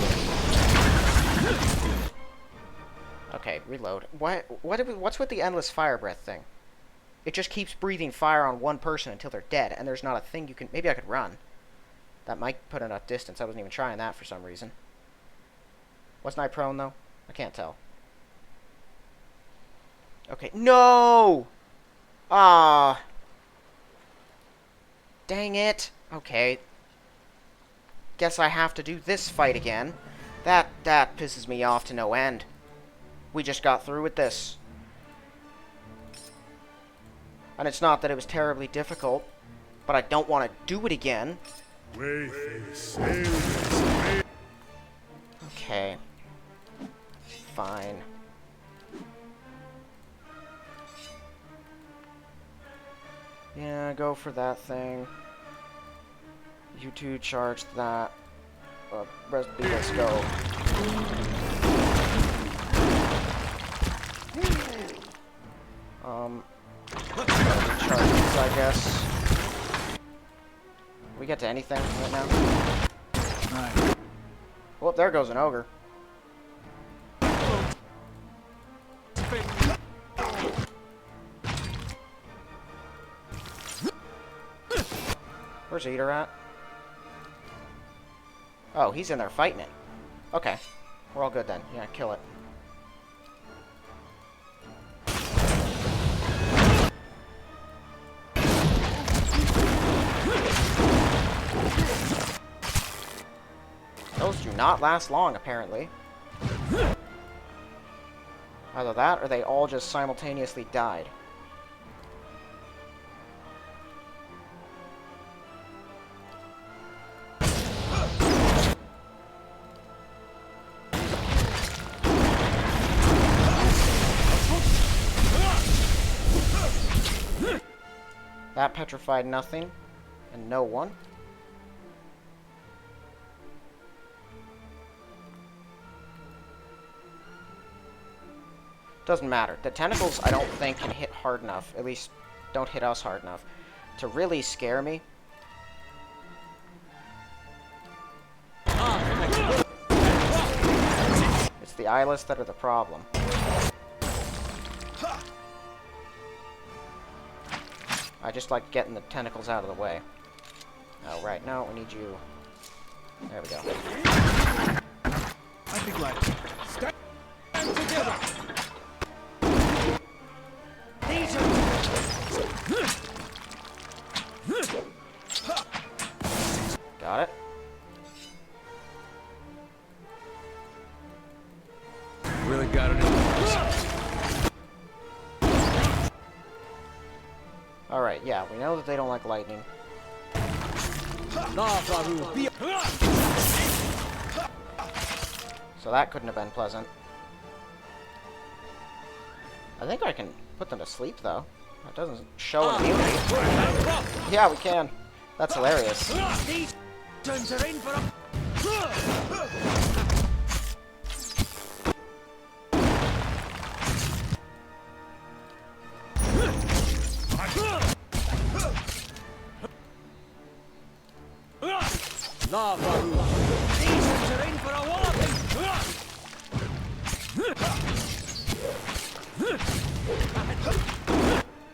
Okay, reload. What's with the endless fire breath thing? It just keeps breathing fire on one person until they're dead, and there's not a thing you can... Maybe I could run. That might put enough distance. I wasn't even trying that for some reason. Wasn't I prone, though? I can't tell. Okay. No! Ah. Dang it. Okay. Guess I have to do this fight again. That pisses me off to no end. We just got through with this. And it's not that it was terribly difficult, but I don't want to do it again. Okay. Fine. Yeah, go for that thing. You two charge that. Let's go. Recharge these, I guess. We get to anything right now?
Right.
Well, there goes an ogre. Where's Eater at? Oh, he's in there fighting it. Okay. We're all good then. Yeah, kill it. Those do not last long, apparently. Either that, or they all just simultaneously died. That petrified nothing, and no one. Doesn't matter. The tentacles, I don't think, can hit hard enough. At least, don't hit us hard enough to really scare me. It's the Eyeless that are the problem. I just like getting the tentacles out of the way. Oh, right. No, we need you. There we go.
I'd be glad to. Stand together!
Got it.
Really got it in.
Alright, yeah, we know that they don't like lightning. So that couldn't have been pleasant. I think I can put them to sleep, though. That doesn't show an immunity. Yeah, we can. That's hilarious.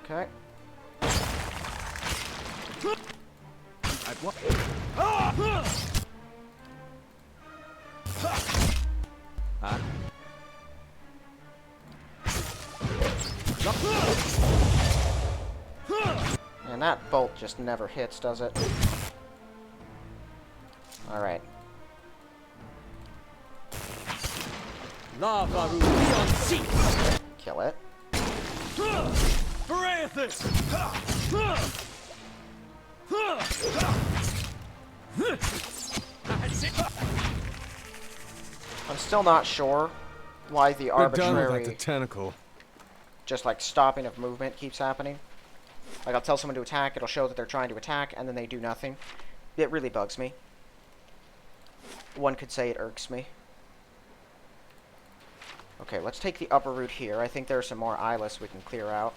Okay. And that bolt just never hits, does it? Alright. Kill it. I'm still not sure why the arbitrary
tentacle.
just like stopping of movement keeps happening. Like I'll tell someone to attack, it'll show that they're trying to attack, and then they do nothing. It really bugs me. One could say it irks me. Okay, let's take the upper route here. I think there are some more eyeless we can clear out.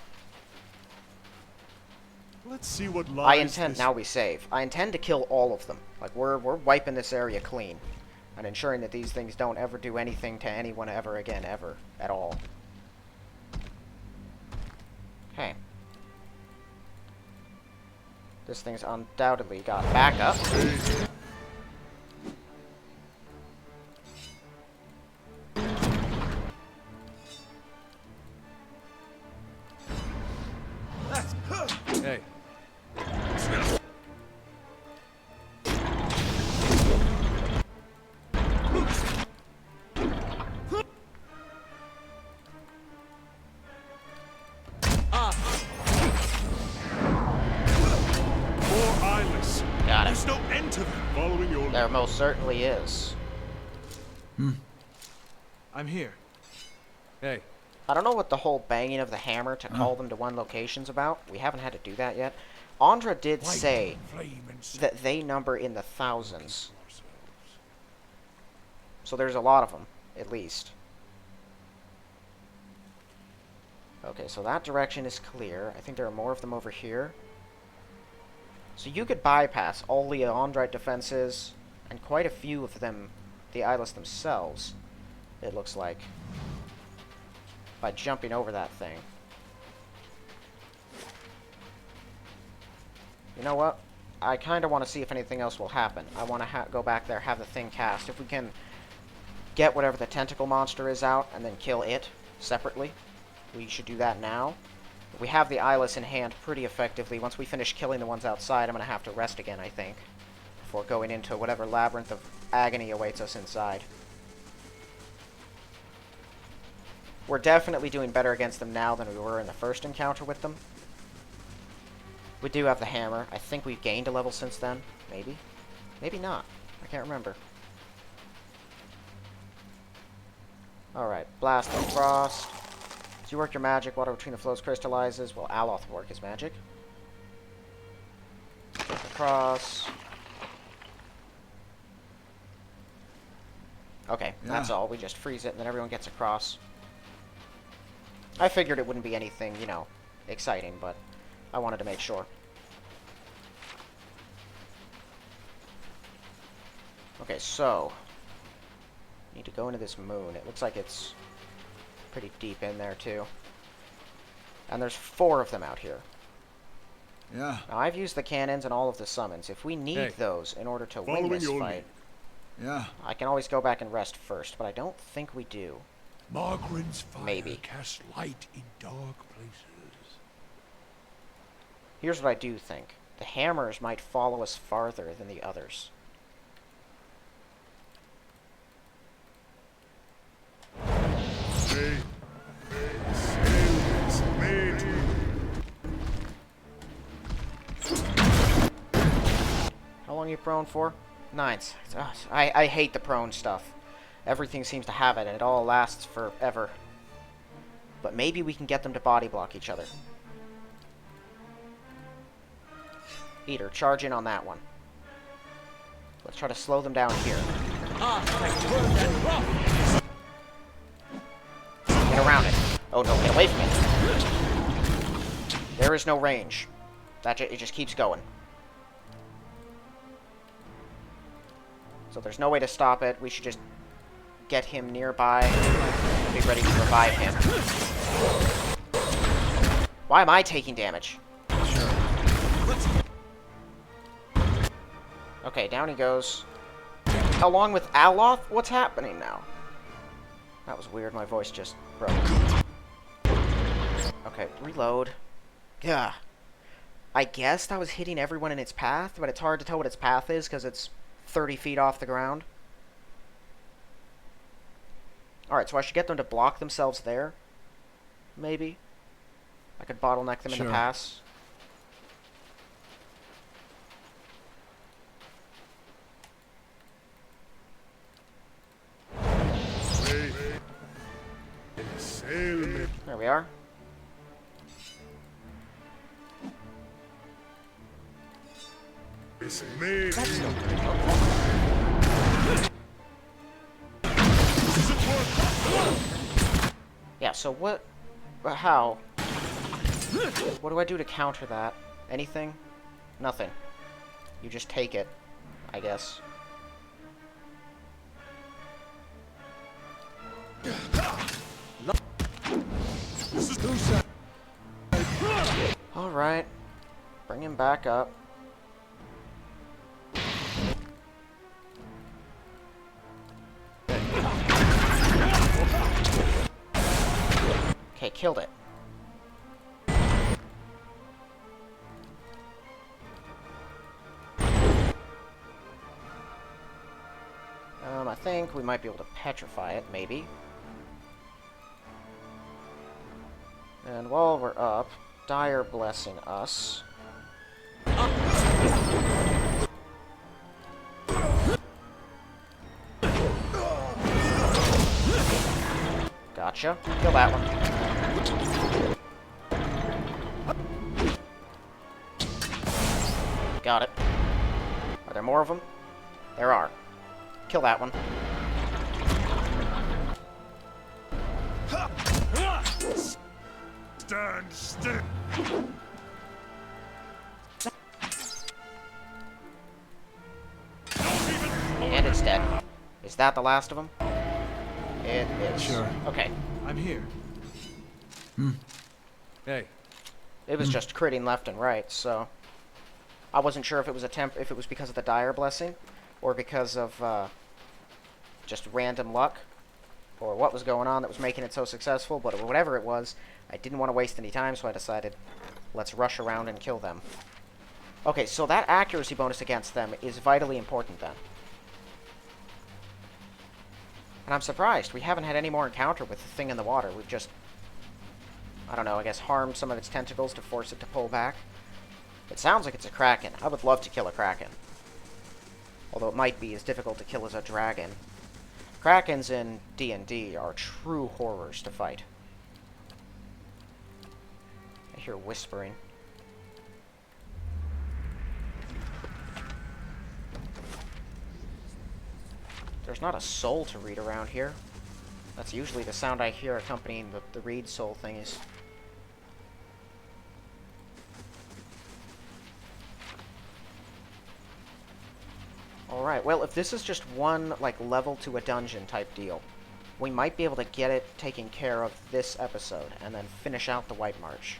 Let's see what lies
Now we save. I intend to kill all of them. Like, we're wiping this area clean. And ensuring that these things don't ever do anything to anyone ever again, ever. At all. Okay. This thing's undoubtedly got backup.
Hey.
More Eyeless.
Got it.
There's no end to them. Following your
There
lead.
most certainly is.
I'm here. Hey.
I don't know what the whole banging of the hammer to call them to one location's about. We haven't had to do that yet. Andra did
Light,
say
flame, and sound
that they number in the thousands.
ourselves.
So there's a lot of them, at least. Okay, so that direction is clear. I think there are more of them over here. So you could bypass all the Andrite defenses, and quite a few of them, the Eyeless themselves, it looks like, by jumping over that thing. You know what? I kind of want to see if anything else will happen. I want to go back there, have the thing cast. If we can get whatever the tentacle monster is out, and then kill it separately, we should do that now. We have the Eyeless in hand pretty effectively. Once we finish killing the ones outside, I'm going to have to rest again, I think, before going into whatever labyrinth of agony awaits us inside. We're definitely doing better against them now than we were in the first encounter with them. We do have the hammer. I think we've gained a level since then. Maybe. Maybe not. I can't remember. Alright, blast the frost. As you work your magic, water between the flows crystallizes. Well, Aloth will work his magic. Get across. Okay, that's all. We just freeze it and then everyone gets across. I figured it wouldn't be anything, you know, exciting, but I wanted to make sure. Okay, so need to go into this moon. It looks like it's pretty deep in there, too. And there's 4 of them out here.
Yeah.
Now, I've used the cannons and all of the summons. If we need those in order to win
Following
this
your
fight,
Yeah.
I can always go back and rest first, but I don't think we do.
Margaren's fire
Maybe.
casts light in dark places.
Here's what I do think. The hammers might follow us farther than the others. How long are you prone for? 9. I hate the prone stuff. Everything seems to have it, and it all lasts forever. But maybe we can get them to body block each other. Eater, charge in on that one. Let's try to slow them down here. Get around it. Oh no, get away from it. There is no range. It just keeps going. So there's no way to stop it. We should just get him nearby and be ready to revive him. Why am I taking damage? Okay, down he goes. Along with Aloth? What's happening now? That was weird. My voice just broke. Okay, reload. Yeah. I guess that was hitting everyone in its path, but it's hard to tell what its path is because it's 30 feet off the ground. Alright, so I should get them to block themselves there. Maybe. I could bottleneck them in the pass. There we are.
It's made.
That's no good. Yeah, so what... how? What do I do to counter that? Anything? Nothing. You just take it, I guess. Alright. Bring him back up. Okay, killed it. I think we might be able to petrify it, maybe. And while we're up, Dire blessing us. Gotcha. Kill that one. Got it. Are there more of them? There are. Kill that one.
Stand still.
And it's dead. Is that the last of them? It is.
Sure.
Okay.
I'm here. Hey.
It was just critting left and right, so I wasn't sure if it was if it was because of the dire blessing, or because of just random luck, or what was going on that was making it so successful. But whatever it was, I didn't want to waste any time, so I decided let's rush around and kill them. Okay, so that accuracy bonus against them is vitally important then. And I'm surprised we haven't had any more encounter with the thing in the water. We've just, I don't know, I guess harmed some of its tentacles to force it to pull back. It sounds like it's a kraken. I would love to kill a kraken. Although it might be as difficult to kill as a dragon. Krakens in D&D are true horrors to fight. I hear whispering. There's not a soul to read around here. That's usually the sound I hear accompanying the read soul thingies. Alright, well, if this is just one, like, level to a dungeon type deal, we might be able to get it taken care of this episode, and then finish out the White March.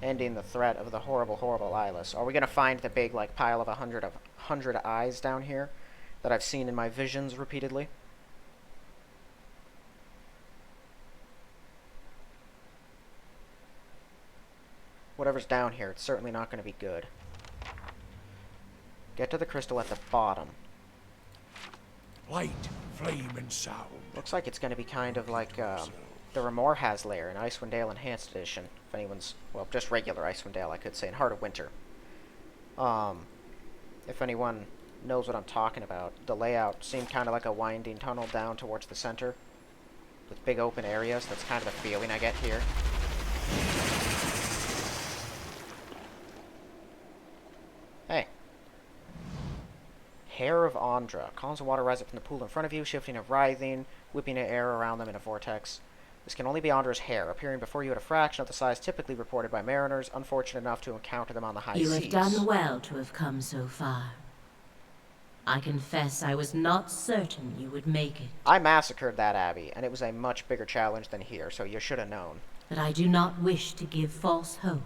Ending the threat of the horrible, horrible Eyeless. Are we going to find the big, like, pile of 100 eyes down here that I've seen in my visions repeatedly? Whatever's down here, it's certainly not going to be good. Get to the crystal at the bottom.
Light, flame, and sound.
Looks like it's going to be kind of like the Remorhaz lair in Icewind Dale Enhanced Edition. If anyone's, well, just regular Icewind Dale, I could say, in Heart of Winter. If anyone knows what I'm talking about, the layout seemed kind of like a winding tunnel down towards the center, with big open areas. That's kind of the feeling I get here. Hey. Hair of Andra. Columns of water rise up from the pool in front of you, shifting and writhing, whipping air around them in a vortex. This can only be Andra's hair, appearing before you at a fraction of the size typically reported by mariners, unfortunate enough to encounter them on the high seas.
You have done well to have come so far. I confess I was not certain you would make it.
I massacred that abbey, and it was a much bigger challenge than here, so you should have known.
But I do not wish to give false hope.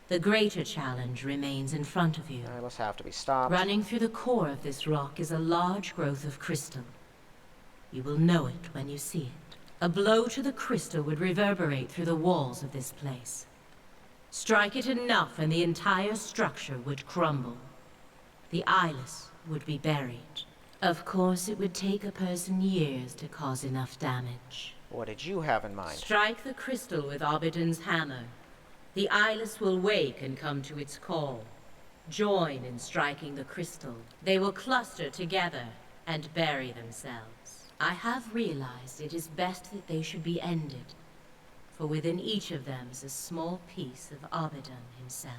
The greater challenge remains in front of you.
Let's have to be stopped.
Running through the core of this rock is a large growth of crystal. You will know it when you see it. A blow to the crystal would reverberate through the walls of this place. Strike it enough and the entire structure would crumble. The Eyeless would be buried. Of course, it would take a person years to cause enough damage.
What did you have in mind?
Strike the crystal with Abydon's hammer. The Eyeless will wake and come to its call. Join in striking the crystal. They will cluster together and bury themselves. I have realized it is best that they should be ended, for within each of them is a small piece of Abydon himself.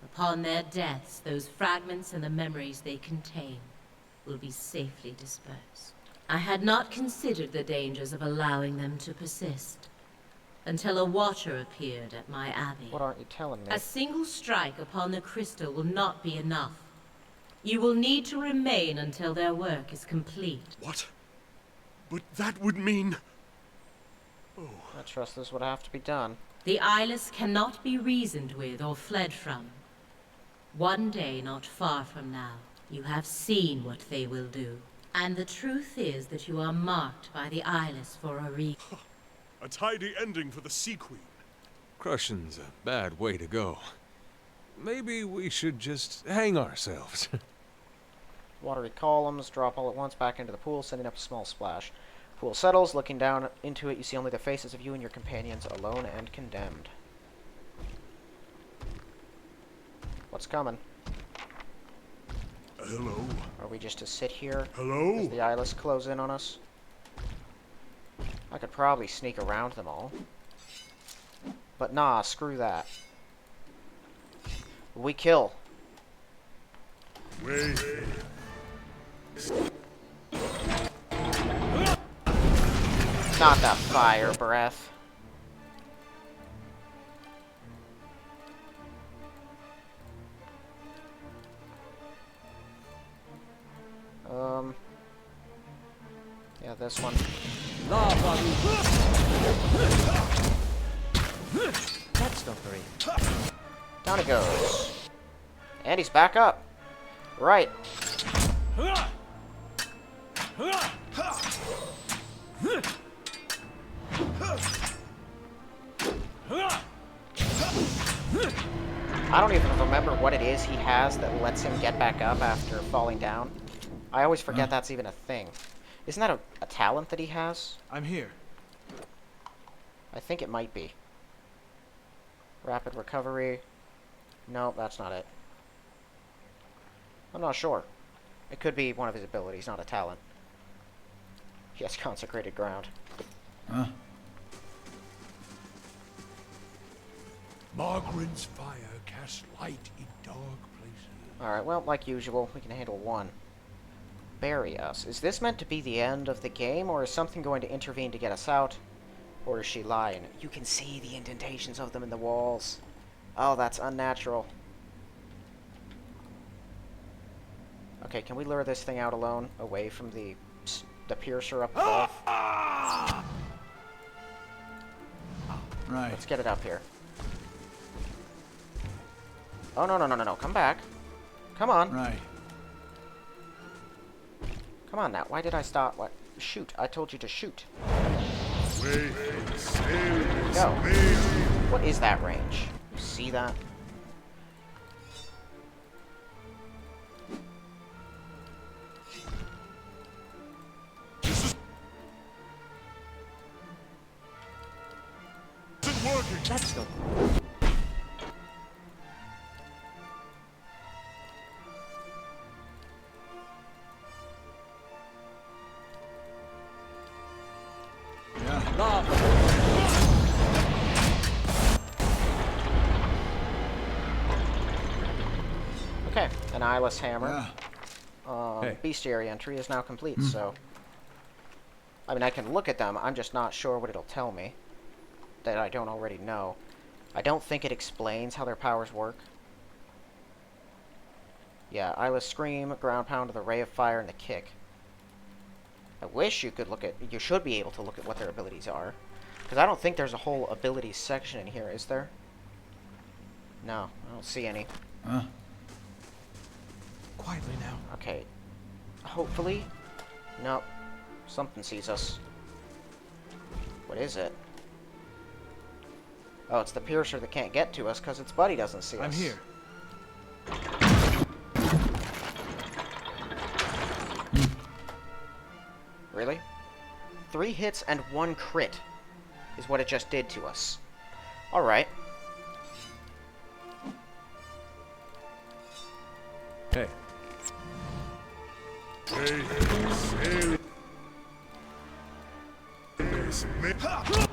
Upon their deaths, those fragments and the memories they contain will be safely dispersed. I had not considered the dangers of allowing them to persist, until a watcher appeared at my abbey.
What aren't you telling me?
A single strike upon the crystal will not be enough. You will need to remain until their work is complete.
What? But that would mean... Oh.
I trust this would have to be done.
The Eyeless cannot be reasoned with or fled from. One day not far from now, you have seen what they will do. And the truth is that you are marked by the Eyeless for a reason.
A tidy ending for the Sea Queen.
Crushing's a bad way to go. Maybe we should just hang ourselves.
Watery columns drop all at once back into the pool, sending up a small splash. Pool settles. Looking down into it, you see only the faces of you and your companions, alone and condemned. What's coming?
Hello?
Are we just to sit here
Hello?
as the Eyeless close in on us? I could probably sneak around them all. But nah, screw that. We kill.
Wait.
Not that fire breath. Yeah, this one.
That's not very.
Down it goes. And he's back up. Right. I don't even remember what it is he has that lets him get back up after falling down. I always forget that's even a thing. Isn't that a talent that he has?
I'm here.
I think it might be. Rapid recovery. No, that's not it. I'm not sure. It could be one of his abilities, not a talent. Yes, consecrated ground.
Huh?
Margaret's fire casts light in dark places.
Alright, well, like usual, we can handle one. Bury us. Is this meant to be the end of the game, or is something going to intervene to get us out? Or is she lying? You can see the indentations of them in the walls. Oh, that's unnatural. Okay, can we lure this thing out alone, away from the piercer up above?
Right.
Let's get it up here. Oh, no, no, no, no, no. Come back. Come on.
Right.
Come on now. Why did I stop? What? Shoot. I told you to shoot.
Wait. Sailors.
Go.
Wait.
What is that range? You see that?
This isn't working.
That's not.
Okay, an eyeless hammer.
Yeah.
Hey.
Bestiary entry is now complete, so... I mean, I can look at them, I'm just not sure what it'll tell me. That I don't already know. I don't think it explains how their powers work. Yeah, Eyeless Scream, Ground Pound with a Ray of Fire, and the Kick. I wish you could look at... You should be able to look at what their abilities are. Because I don't think there's a whole abilities section in here, is there? No, I don't see any.
Huh?
Quietly now.
Okay. Hopefully. Nope. Something sees us. What is it? Oh, it's the piercer that can't get to us because its buddy doesn't see us.
I'm here.
Really? 3 hits and 1 crit is what it just did to us. Alright.
Hey.
Wait. Sailors. Ha!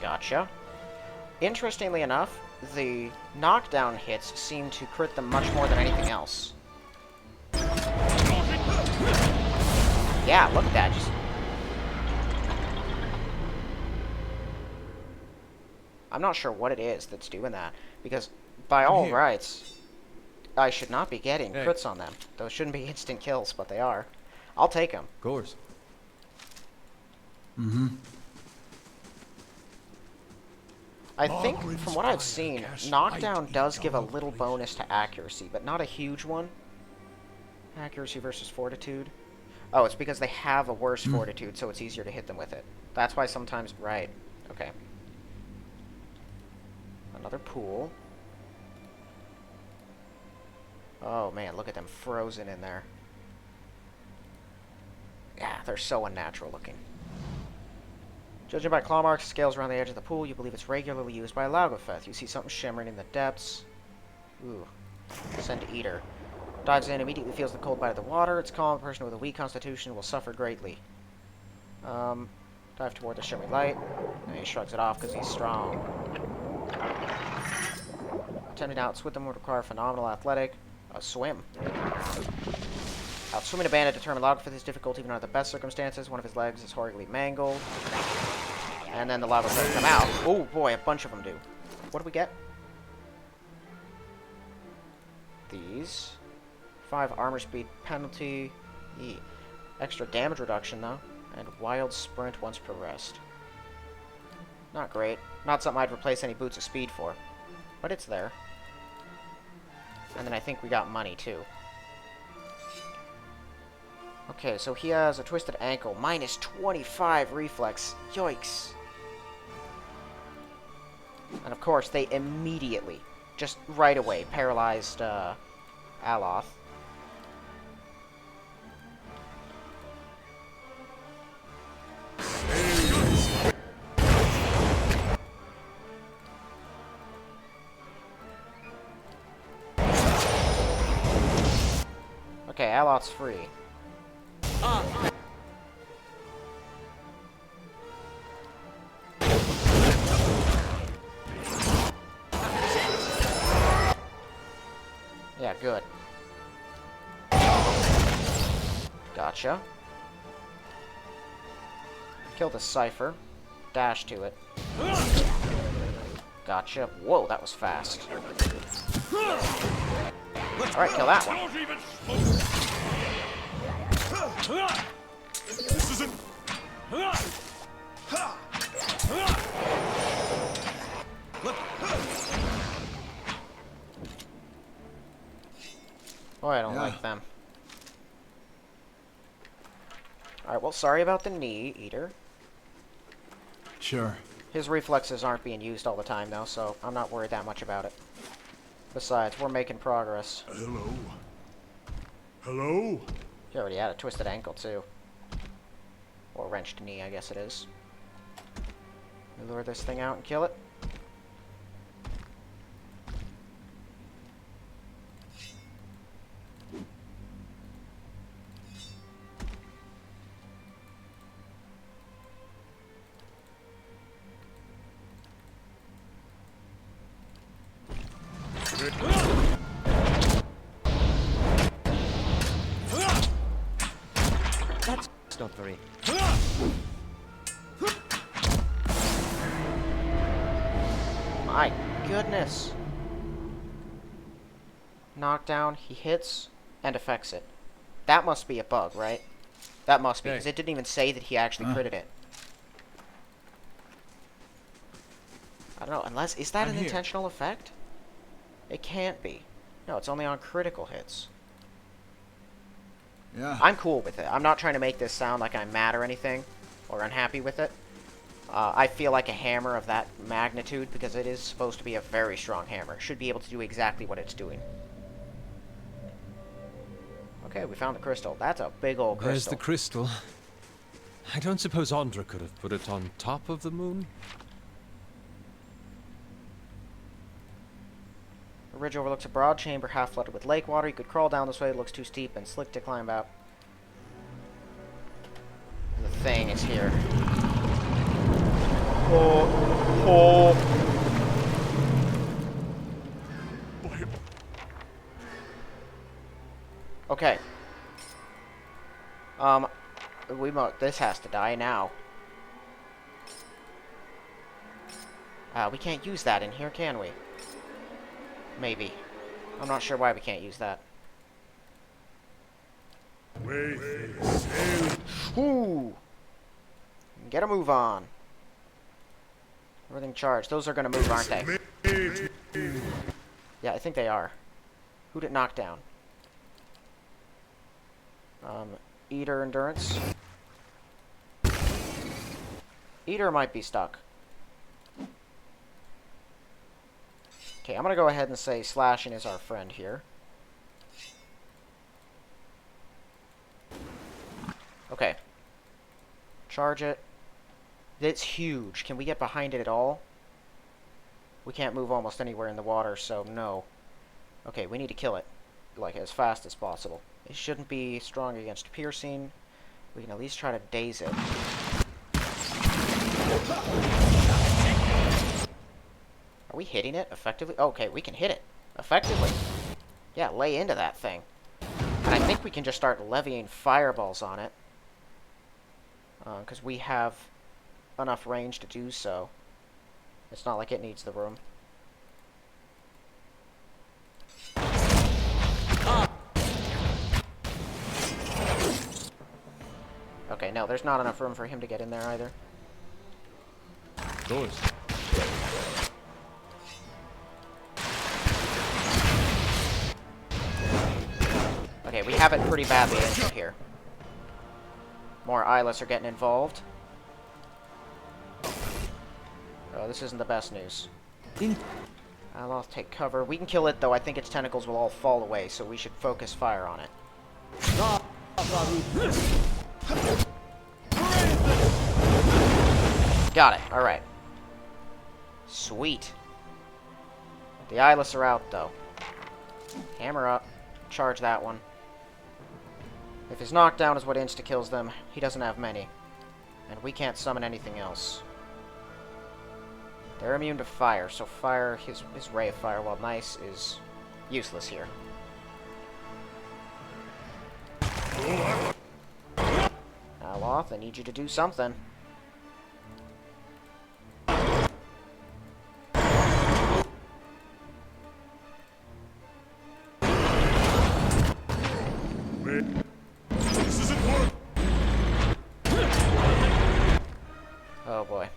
Gotcha. Interestingly enough, the knockdown hits seem to crit them much more than anything else. Yeah, look at that. Just... I'm not sure what it is that's doing that, because by all rights, I should not be getting crits on them. Those shouldn't be instant kills, but they are. I'll take them.
Of course. Mm-hmm.
I think, from what I've seen, knockdown does give a little bonus to accuracy, but not a huge one. Accuracy versus fortitude. Oh, it's because they have a worse fortitude, so it's easier to hit them with it. That's why sometimes... Right. Okay. Another pool. Oh, man, look at them frozen in there. Yeah, they're so unnatural looking. Judging by claw marks, scales around the edge of the pool, you believe it's regularly used by a Lagofeth. You see something shimmering in the depths. Ooh. Send Eater. Dives in, immediately feels the cold bite of the water. It's calm. A person with a weak constitution will suffer greatly. Dive toward the shimmering light. And he shrugs it off because he's strong. Attempting to outswim them would require phenomenal athletic. A swim. Outswimming a bandit determined Lagofeth is difficult even under the best circumstances. One of his legs is horribly mangled. And then the Lagofeth come out. Oh boy, a bunch of them do. What do we get? These. 5 armor speed penalty. Extra damage reduction though. And wild sprint once per rest. Not great. Not something I'd replace any boots of speed for. But it's there. And then I think we got money too. Okay, so he has a twisted ankle. Minus 25 reflex. Yikes. And of course, they immediately, just right away, paralyzed Aloth. Okay, Aloth's free. Yeah, good. Gotcha. Kill the Cypher. Dash to it. Gotcha. Whoa, that was fast. Alright, kill that one.
This isn't...
Oh, I don't like them. Alright, well, sorry about the knee, Eater.
Sure.
His reflexes aren't being used all the time, though, so I'm not worried that much about it. Besides, we're making progress.
Hello? Hello?
He already had a twisted ankle, too. Or wrenched knee, I guess it is. We lure this thing out and kill it.
That's not very...
My goodness. Knockdown, he hits, and affects it. That must be a bug, right? That must be, because it didn't even say that he actually critted it. I don't know, unless... Is that an intentional effect? It can't be. No, it's only on critical hits.
Yeah.
I'm cool with it. I'm not trying to make this sound like I'm mad or anything, or unhappy with it. I feel like a hammer of that magnitude, because it is supposed to be a very strong hammer, should be able to do exactly what it's doing. Okay, we found the crystal. That's a big old crystal.
There's the crystal. I don't suppose Andra could have put it on top of the moon?
The ridge overlooks a broad chamber half flooded with lake water. You could crawl down this way. It looks too steep and slick to climb out. The thing is here. Oh. Okay. This has to die now. We can't use that in here, can we? Maybe. I'm not sure why we can't use that. Ooh! Get a move on. Everything charged. Those are gonna move, aren't they? Yeah, I think they are. Who'd it knock down? Eater endurance. Eater might be stuck. Okay, I'm gonna go ahead and say slashing is our friend here. Okay. Charge it. It's huge. Can we get behind it at all? We can't move almost anywhere in the water, so no. Okay, we need to kill it, like, as fast as possible. It shouldn't be strong against piercing. We can at least try to daze it. Are we hitting it effectively? Okay, we can hit it effectively. Yeah, lay into that thing. And I think we can just start levying fireballs on it. Because we have enough range to do so. It's not like it needs the room. Okay, no, there's not enough room for him to get in there either.
Doors.
Okay, we have it pretty badly injured here. More Eyeless are getting involved. Oh, this isn't the best news. I'll take cover. We can kill it, though. I think its tentacles will all fall away, so we should focus fire on it. Got it. Alright. Sweet. The Eyeless are out, though. Hammer up. Charge that one. If his knockdown is what insta-kills them, he doesn't have many. And we can't summon anything else. They're immune to fire, so fire, his ray of fire, while nice, is useless here. Aloth, I need you to do something.
This isn't work.
Oh boy.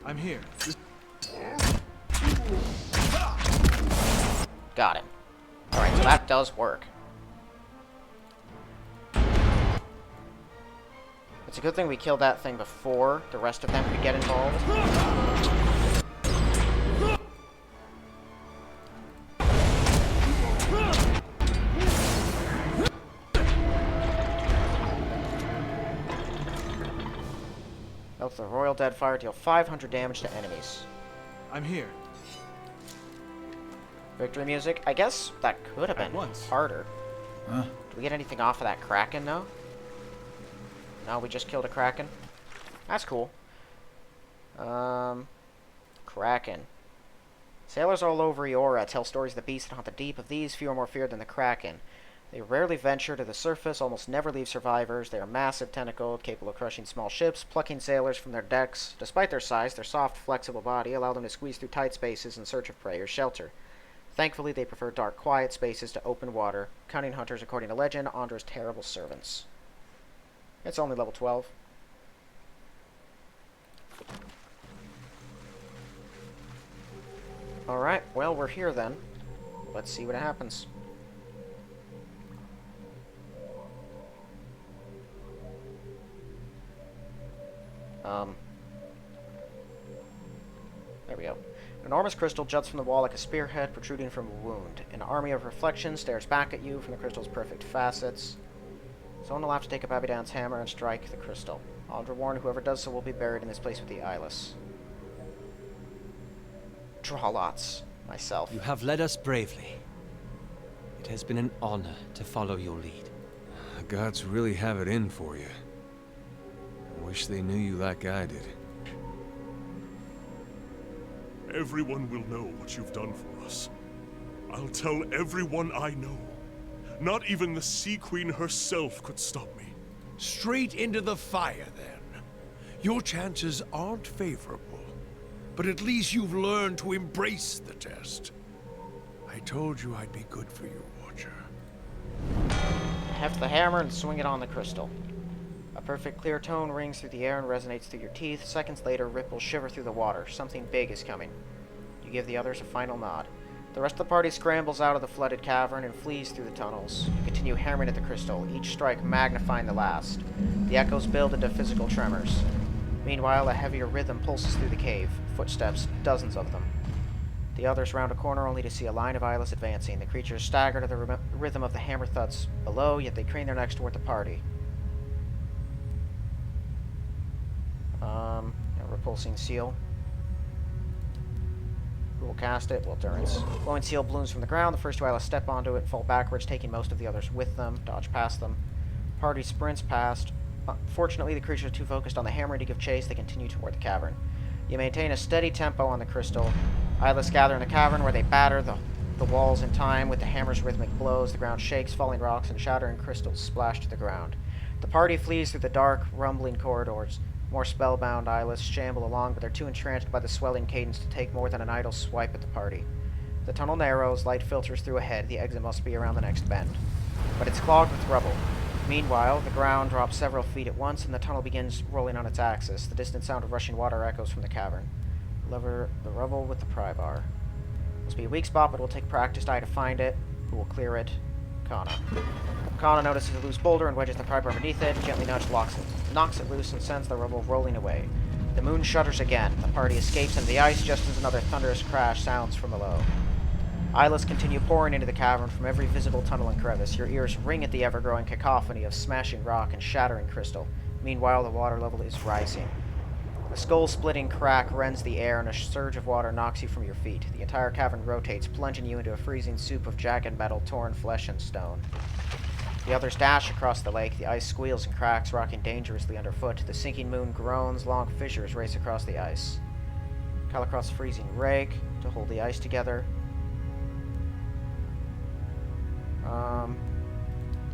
I'm here.
Got him. Alright, so that does work. It's a good thing we killed that thing before the rest of them could get involved. Helps the Royal Deadfire deal 500 damage to enemies.
I'm here.
Victory music? I guess that could have been harder.
Huh?
Do we get anything off of that Kraken, though? No, we just killed a Kraken? That's cool. Kraken. Sailors all over Eora tell stories of the beasts that haunt the deep. Of these, few are more feared than the Kraken. They rarely venture to the surface, almost never leave survivors. They are massive, tentacled, capable of crushing small ships, plucking sailors from their decks. Despite their size, their soft, flexible body allow them to squeeze through tight spaces in search of prey or shelter. Thankfully, they prefer dark, quiet spaces to open water. Cunning hunters, according to legend, Andra's terrible servants. It's only level 12. Alright, well, we're here then. Let's see what happens. There we go. An enormous crystal juts from the wall like a spearhead protruding from a wound. An army of reflections stares back at you from the crystal's perfect facets. Someone will have to take up Abydon's hammer and strike the crystal. Andra warned whoever does so will be buried in this place with the Eyeless. Draw lots. Myself.
You have led us bravely. It has been an honor to follow your lead.
The gods really have it in for you. I wish they knew you like I did.
Everyone will know what you've done for us. I'll tell everyone I know. Not even the Sea Queen herself could stop me.
Straight into the fire, then. Your chances aren't favorable, but at least you've learned to embrace the test. I told you I'd be good for you, Watcher.
Heft the hammer and swing it on the crystal. A perfect clear tone rings through the air and resonates through your teeth. Seconds later, ripples shiver through the water. Something big is coming. You give the others a final nod. The rest of the party scrambles out of the flooded cavern and flees through the tunnels. You continue hammering at the crystal, each strike magnifying the last. The echoes build into physical tremors. Meanwhile, a heavier rhythm pulses through the cave. Footsteps, dozens of them. The others round a corner only to see a line of Eyeless advancing. The creatures stagger to the rhythm of the hammer thuds below, yet they crane their necks toward the party. A repulsing seal. Who will cast it? Well, Durance. Glowing seal blooms from the ground. The first two Eyeless step onto it and fall backwards, taking most of the others with them. Dodge past them. Party sprints past. Fortunately, the creatures are too focused on the hammering to give chase. They continue toward the cavern. You maintain a steady tempo on the crystal. Eyeless gather in the cavern where they batter the walls in time with the hammer's rhythmic blows. The ground shakes, falling rocks and shattering crystals splash to the ground. The party flees through the dark, rumbling corridors. More spellbound Eyeless shamble along, but they're too entranced by the swelling cadence to take more than an idle swipe at the party. The tunnel narrows, light filters through ahead. The exit must be around the next bend. But it's clogged with rubble. Meanwhile, the ground drops several feet at once, and the tunnel begins rolling on its axis. The distant sound of rushing water echoes from the cavern. Lever the rubble with the pry bar. Must be a weak spot, but it will take practiced eye to find it. Who will clear it? Kana. Kana notices a loose boulder and wedges the pry bar beneath it. Gently knocks it loose and sends the rubble rolling away. The moon shudders again. The party escapes into the ice just as another thunderous crash sounds from below. Eyeless continue pouring into the cavern from every visible tunnel and crevice. Your ears ring at the ever-growing cacophony of smashing rock and shattering crystal. Meanwhile, the water level is rising. A skull-splitting crack rends the air, and a surge of water knocks you from your feet. The entire cavern rotates, plunging you into a freezing soup of jagged metal, torn flesh, and stone. The others dash across the lake. The ice squeals and cracks, rocking dangerously underfoot. The sinking moon groans. Long fissures race across the ice. Calicross freezing rake to hold the ice together.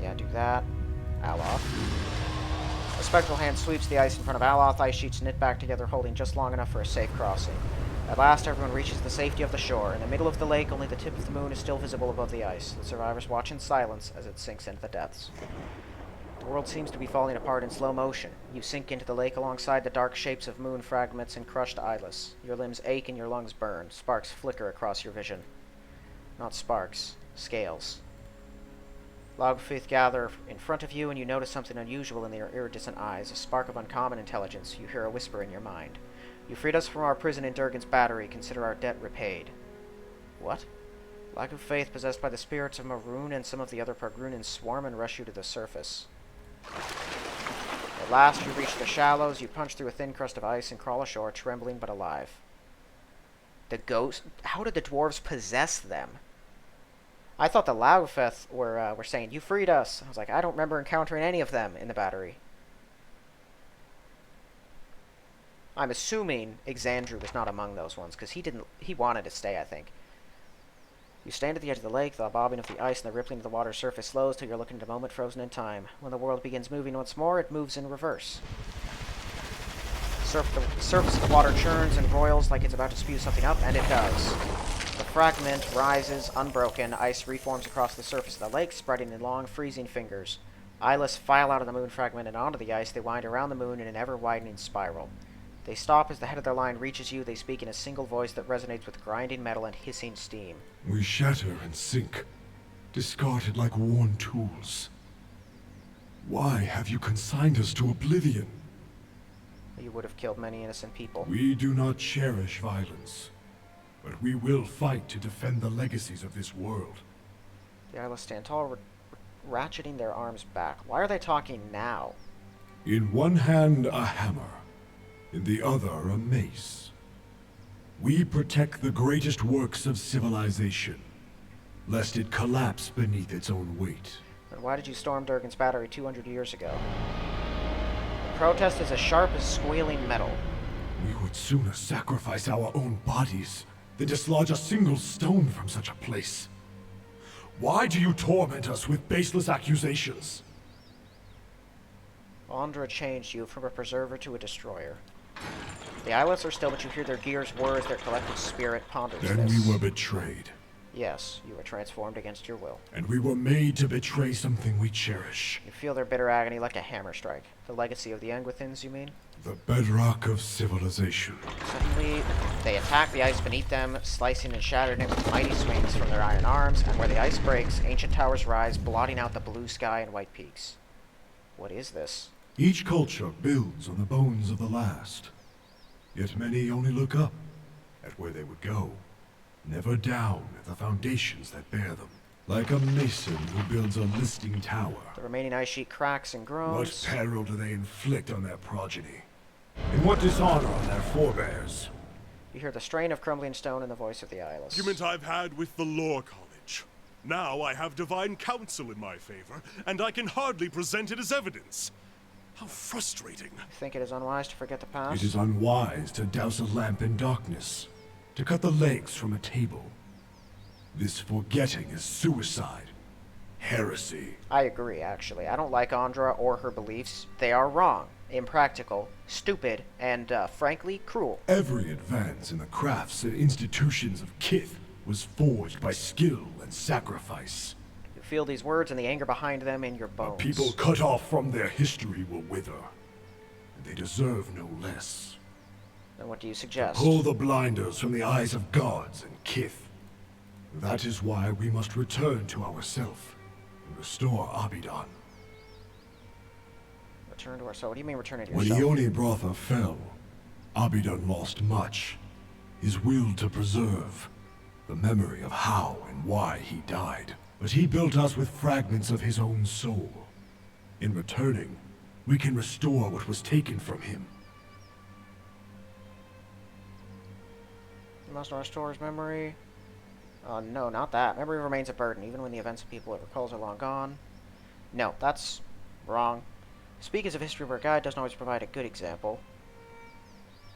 Yeah, do that. Aloth. A spectral hand sweeps the ice in front of Aloth. Ice sheets knit back together, holding just long enough for a safe crossing. At last, everyone reaches the safety of the shore. In the middle of the lake, only the tip of the moon is still visible above the ice. The survivors watch in silence as it sinks into the depths. The world seems to be falling apart in slow motion. You sink into the lake alongside the dark shapes of moon fragments and crushed Eyeless. Your limbs ache and your lungs burn. Sparks flicker across your vision. Not sparks. Scales. Logfith gather in front of you, and you notice something unusual in their iridescent eyes, a spark of uncommon intelligence. You hear a whisper in your mind. You freed us from our prison in Durgan's battery. Consider our debt repaid. What? Lack of faith possessed by the spirits of Maroon and some of the other Pargrunans swarm and rush you to the surface. At last you reach the shallows. You punch through a thin crust of ice and crawl ashore, trembling but alive. The ghost? How did the dwarves possess them? I thought the Laugfeth were saying, "You freed us." I was like, I don't remember encountering any of them in the battery. I'm assuming Exandru was not among those ones, because he wanted to stay, I think. You stand at the edge of the lake. The bobbing of the ice and the rippling of the water's surface slows till you're looking at a moment frozen in time. When the world begins moving once more, it moves in reverse. The surface of the water churns and roils like it's about to spew something up, and it does. The fragment rises, unbroken. Ice reforms across the surface of the lake, spreading in long, freezing fingers. Eyeless file out of the moon fragment and onto the ice. They wind around the moon in an ever-widening spiral. They stop as the head of their line reaches you. They speak in a single voice that resonates with grinding metal and hissing steam.
We shatter and sink, discarded like worn tools. Why have you consigned us to oblivion?
You would have killed many innocent people.
We do not cherish violence, but we will fight to defend the legacies of this world.
The Eyeless stand tall, ratcheting their arms back. Why are they talking now?
In one hand, a hammer. In the other, a mace. We protect the greatest works of civilization. lest it collapse beneath its own weight.
Then why did you storm Durgan's battery 200 years ago? The protest is as sharp as squealing metal.
We would sooner sacrifice our own bodies than dislodge a single stone from such a place. Why do you torment us with baseless accusations?
Andra changed you from a preserver to a destroyer. The Eyeless are still, but you hear their gears whir as their collective spirit ponders
Then
this.
we were betrayed.
Yes, you were transformed against your will.
And we were made to betray something we cherish.
You feel their bitter agony like a hammer strike. The legacy of the Engwithins, you mean?
The bedrock of civilization.
Suddenly, they attack the ice beneath them, slicing and shattering it with mighty swings from their iron arms, and where the ice breaks, ancient towers rise, blotting out the blue sky and white peaks. What is this?
Each culture builds on the bones of the last. Yet many only look up at where they would go, never down at the foundations that bear them. Like a mason who builds a listing tower.
The remaining ice sheet cracks and groans.
What peril do they inflict on their progeny? And what dishonor on their forebears?
You hear the strain of crumbling stone in the voice of the Eyeless.
Argument I've had with the Lore College. Now I have divine counsel in my favor, and I can hardly present it as evidence. How frustrating.
You think it is unwise to forget the past?
It is unwise to douse a lamp in darkness, to cut the legs from a table. This forgetting is suicide. Heresy.
I agree, actually. I don't like Andra or her beliefs. They are wrong, impractical, stupid, and, frankly, cruel.
Every advance in the crafts and institutions of Kith was forged by skill and sacrifice.
You feel these words and the anger behind them in your bones.
A people cut off from their history will wither, and they deserve no less.
Then what do you suggest?
Pull the blinders from the eyes of gods and Kith. That is why we must return to ourself and restore Abydon.
Return to ourselves. What do you mean return to
When
yourself?
Ione Brotha fell, Abydon lost much. His will to preserve, the memory of how and why he died. But he built us with fragments of his own soul. In returning, we can restore what was taken from him.
You must restore his memory. No, not that. Memory remains a burden, even when the events and people it recalls are long gone. No, that's wrong. Speak as if history were a guide doesn't always provide a good example.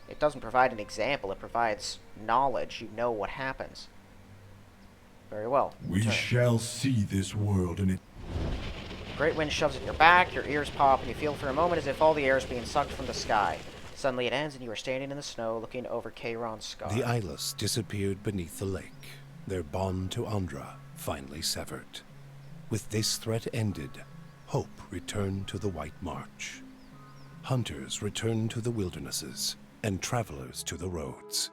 It doesn't provide an example, it provides knowledge. You know what happens. Very well.
We
Return.
shall see this world in it.
Great wind shoves at your back, your ears pop, and you feel for a moment as if all the air is being sucked from the sky. Suddenly it ends and you are standing in the snow looking over Kayron's scar.
The Eyeless disappeared beneath the lake, their bond to Andra finally severed. With this threat ended, hope returned to the White March. Hunters returned to the wildernesses, and travelers to the roads.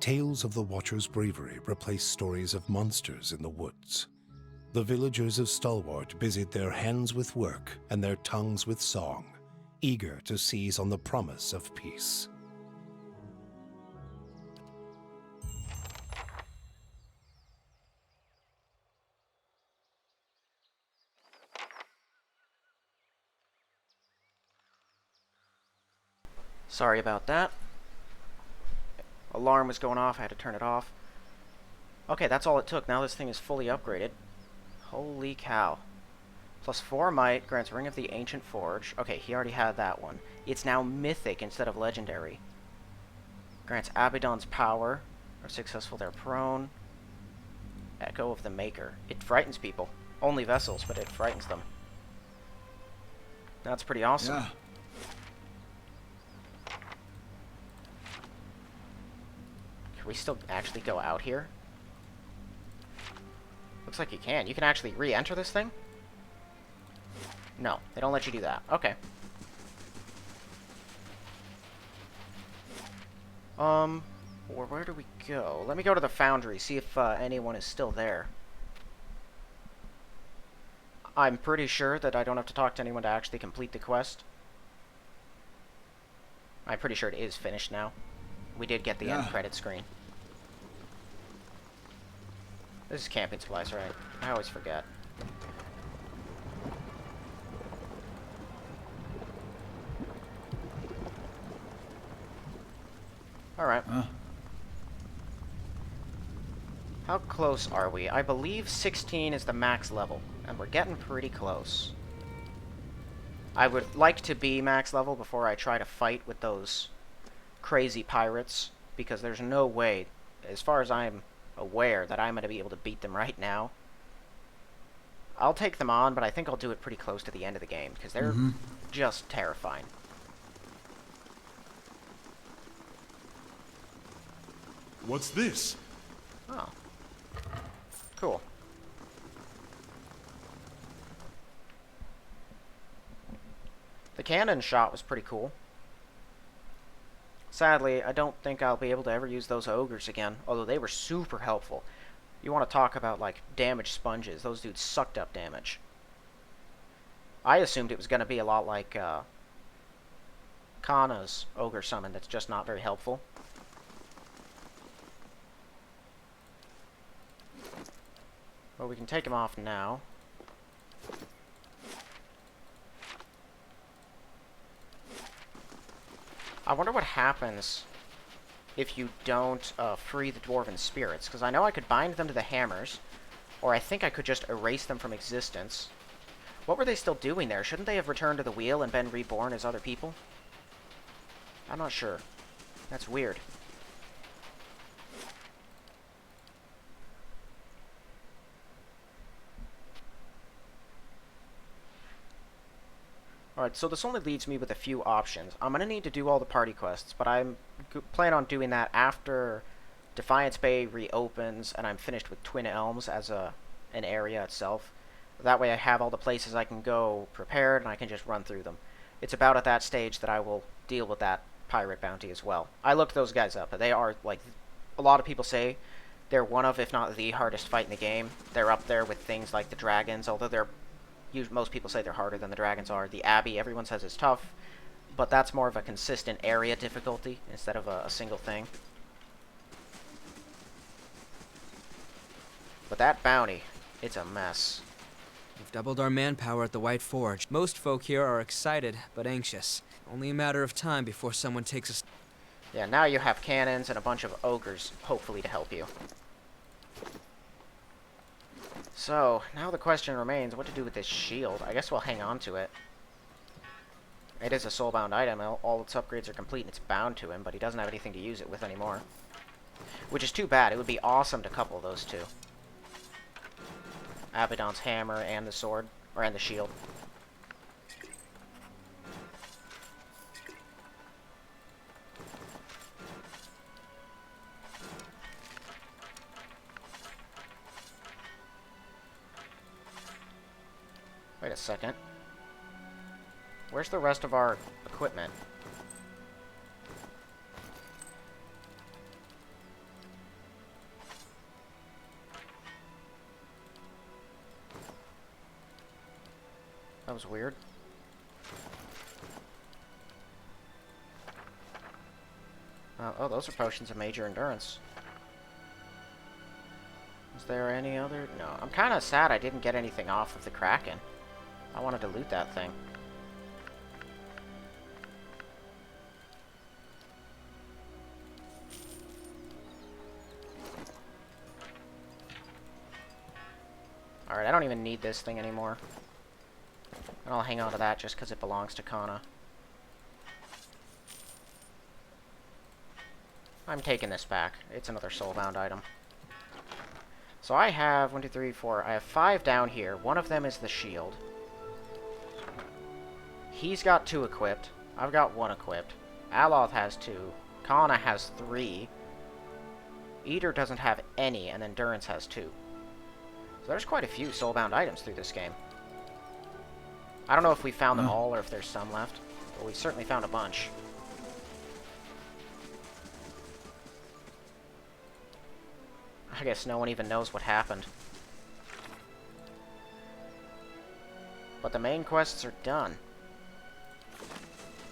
Tales of the Watcher's bravery replaced stories of monsters in the woods. The villagers of Stalwart busied their hands with work and their tongues with song, eager to seize on the promise of peace.
Sorry about that. Alarm was going off, I had to turn it off. Okay, that's all it took. Now this thing is fully upgraded. Holy cow. Plus 4 might, grants Ring of the Ancient Forge. Okay, he already had that one. It's now mythic instead of legendary. Grants Abydon's power. Are successful, they're prone. Echo of the Maker. It frightens people. Only vessels, but it frightens them. That's pretty awesome.
Yeah.
Can we still actually go out here? Looks like you can. You can actually re-enter this thing? No, they don't let you do that. Okay. Or where do we go? Let me go to the foundry, see if anyone is still there. I'm pretty sure that I don't have to talk to anyone to actually complete the quest. I'm pretty sure it is finished now. We did get the end credit screen. This is camping supplies, right? I always forget. Alright. How close are we? I believe 16 is the max level, and we're getting pretty close. I would like to be max level before I try to fight with those crazy pirates, because there's no way, as far as I'm aware, that I'm going to be able to beat them right now. I'll take them on, but I think I'll do it pretty close to the end of the game, because they're just terrifying.
What's this?
Oh. Cool. The cannon shot was pretty cool. Sadly, I don't think I'll be able to ever use those ogres again, although they were super helpful. You want to talk about, like, damage sponges. Those dudes sucked up damage. I assumed it was going to be a lot like Kana's ogre summon that's just not very helpful. Well, we can take him off now. I wonder what happens if you don't free the dwarven spirits, because I know I could bind them to the hammers, or I think I could just erase them from existence. What were they still doing there? Shouldn't they have returned to the wheel and been reborn as other people? I'm not sure. That's weird. Alright, so this only leaves me with a few options. I'm going to need to do all the party quests, but I'm plan on doing that after Defiance Bay reopens and I'm finished with Twin Elms as an area itself. That way I have all the places I can go prepared and I can just run through them. It's about at that stage that I will deal with that pirate bounty as well. I looked those guys up, but they are, like, a lot of people say they're one of, if not the hardest fight in the game. They're up there with things like the dragons, although they're most people say they're harder than the dragons are. The Abbey, everyone says is tough, but that's more of a consistent area difficulty instead of a single thing. But that bounty, it's a mess.
We've doubled our manpower at the White Forge. Most folk here are excited, but anxious. Only a matter of time before someone takes us.
Yeah, now you have cannons and a bunch of ogres, hopefully, to help you. So, now the question remains, what to do with this shield. I guess we'll hang on to it. It is a soulbound item. All its upgrades are complete and it's bound to him, but he doesn't have anything to use it with anymore. Which is too bad. It would be awesome to couple those two. Abydon's hammer and the sword, and the shield. Wait a second. Where's the rest of our equipment? That was weird. Oh, those are potions of major endurance. Is there any other? No. I'm kind of sad I didn't get anything off of the Kraken. I wanted to loot that thing. Alright, I don't even need this thing anymore. And I'll hang on to that just because it belongs to Kana. I'm taking this back. It's another soulbound item. So I have 1, 2, 3, 4. I have 5 down here. One of them is the shield. He's got 2 equipped. I've got 1 equipped. Aloth has 2. Kana has 3. Eater doesn't have any, and then Durance has 2. So there's quite a few soulbound items through this game. I don't know if we found them all or if there's some left, but we certainly found a bunch. I guess no one even knows what happened. But the main quests are done.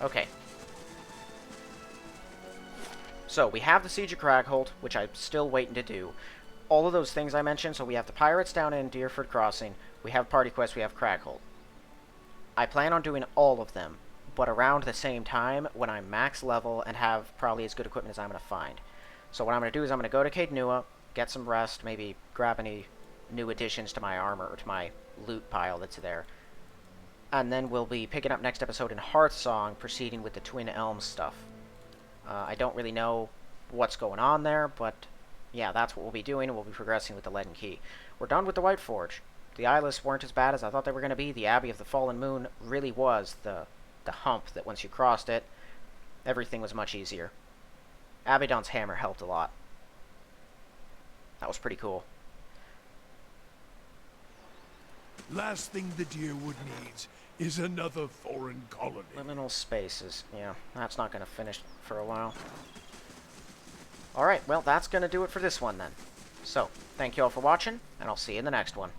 Okay. So, we have the Siege of Cragholt, which I'm still waiting to do. All of those things I mentioned, so we have the pirates down in Deerford Crossing, we have Party Quest, we have Cragholt. I plan on doing all of them, but around the same time when I'm max level and have probably as good equipment as I'm going to find. So what I'm going to do is I'm going to go to Caed Nua, get some rest, maybe grab any new additions to my armor, or to my loot pile that's there. And then we'll be picking up next episode in Hearthsong, proceeding with the Twin Elms stuff. I don't really know what's going on there, but yeah, that's what we'll be doing, and we'll be progressing with the Leaden Key. We're done with the White Forge. The Eyeless weren't as bad as I thought they were going to be. The Abbey of the Fallen Moon really was the hump that once you crossed it, everything was much easier. Abydon's hammer helped a lot. That was pretty cool.
Last thing the Deerwood needs is another foreign colony.
Liminal spaces. Yeah, that's not going to finish for a while. Alright, well, that's going to do it for this one then. So, thank you all for watching, and I'll see you in the next one.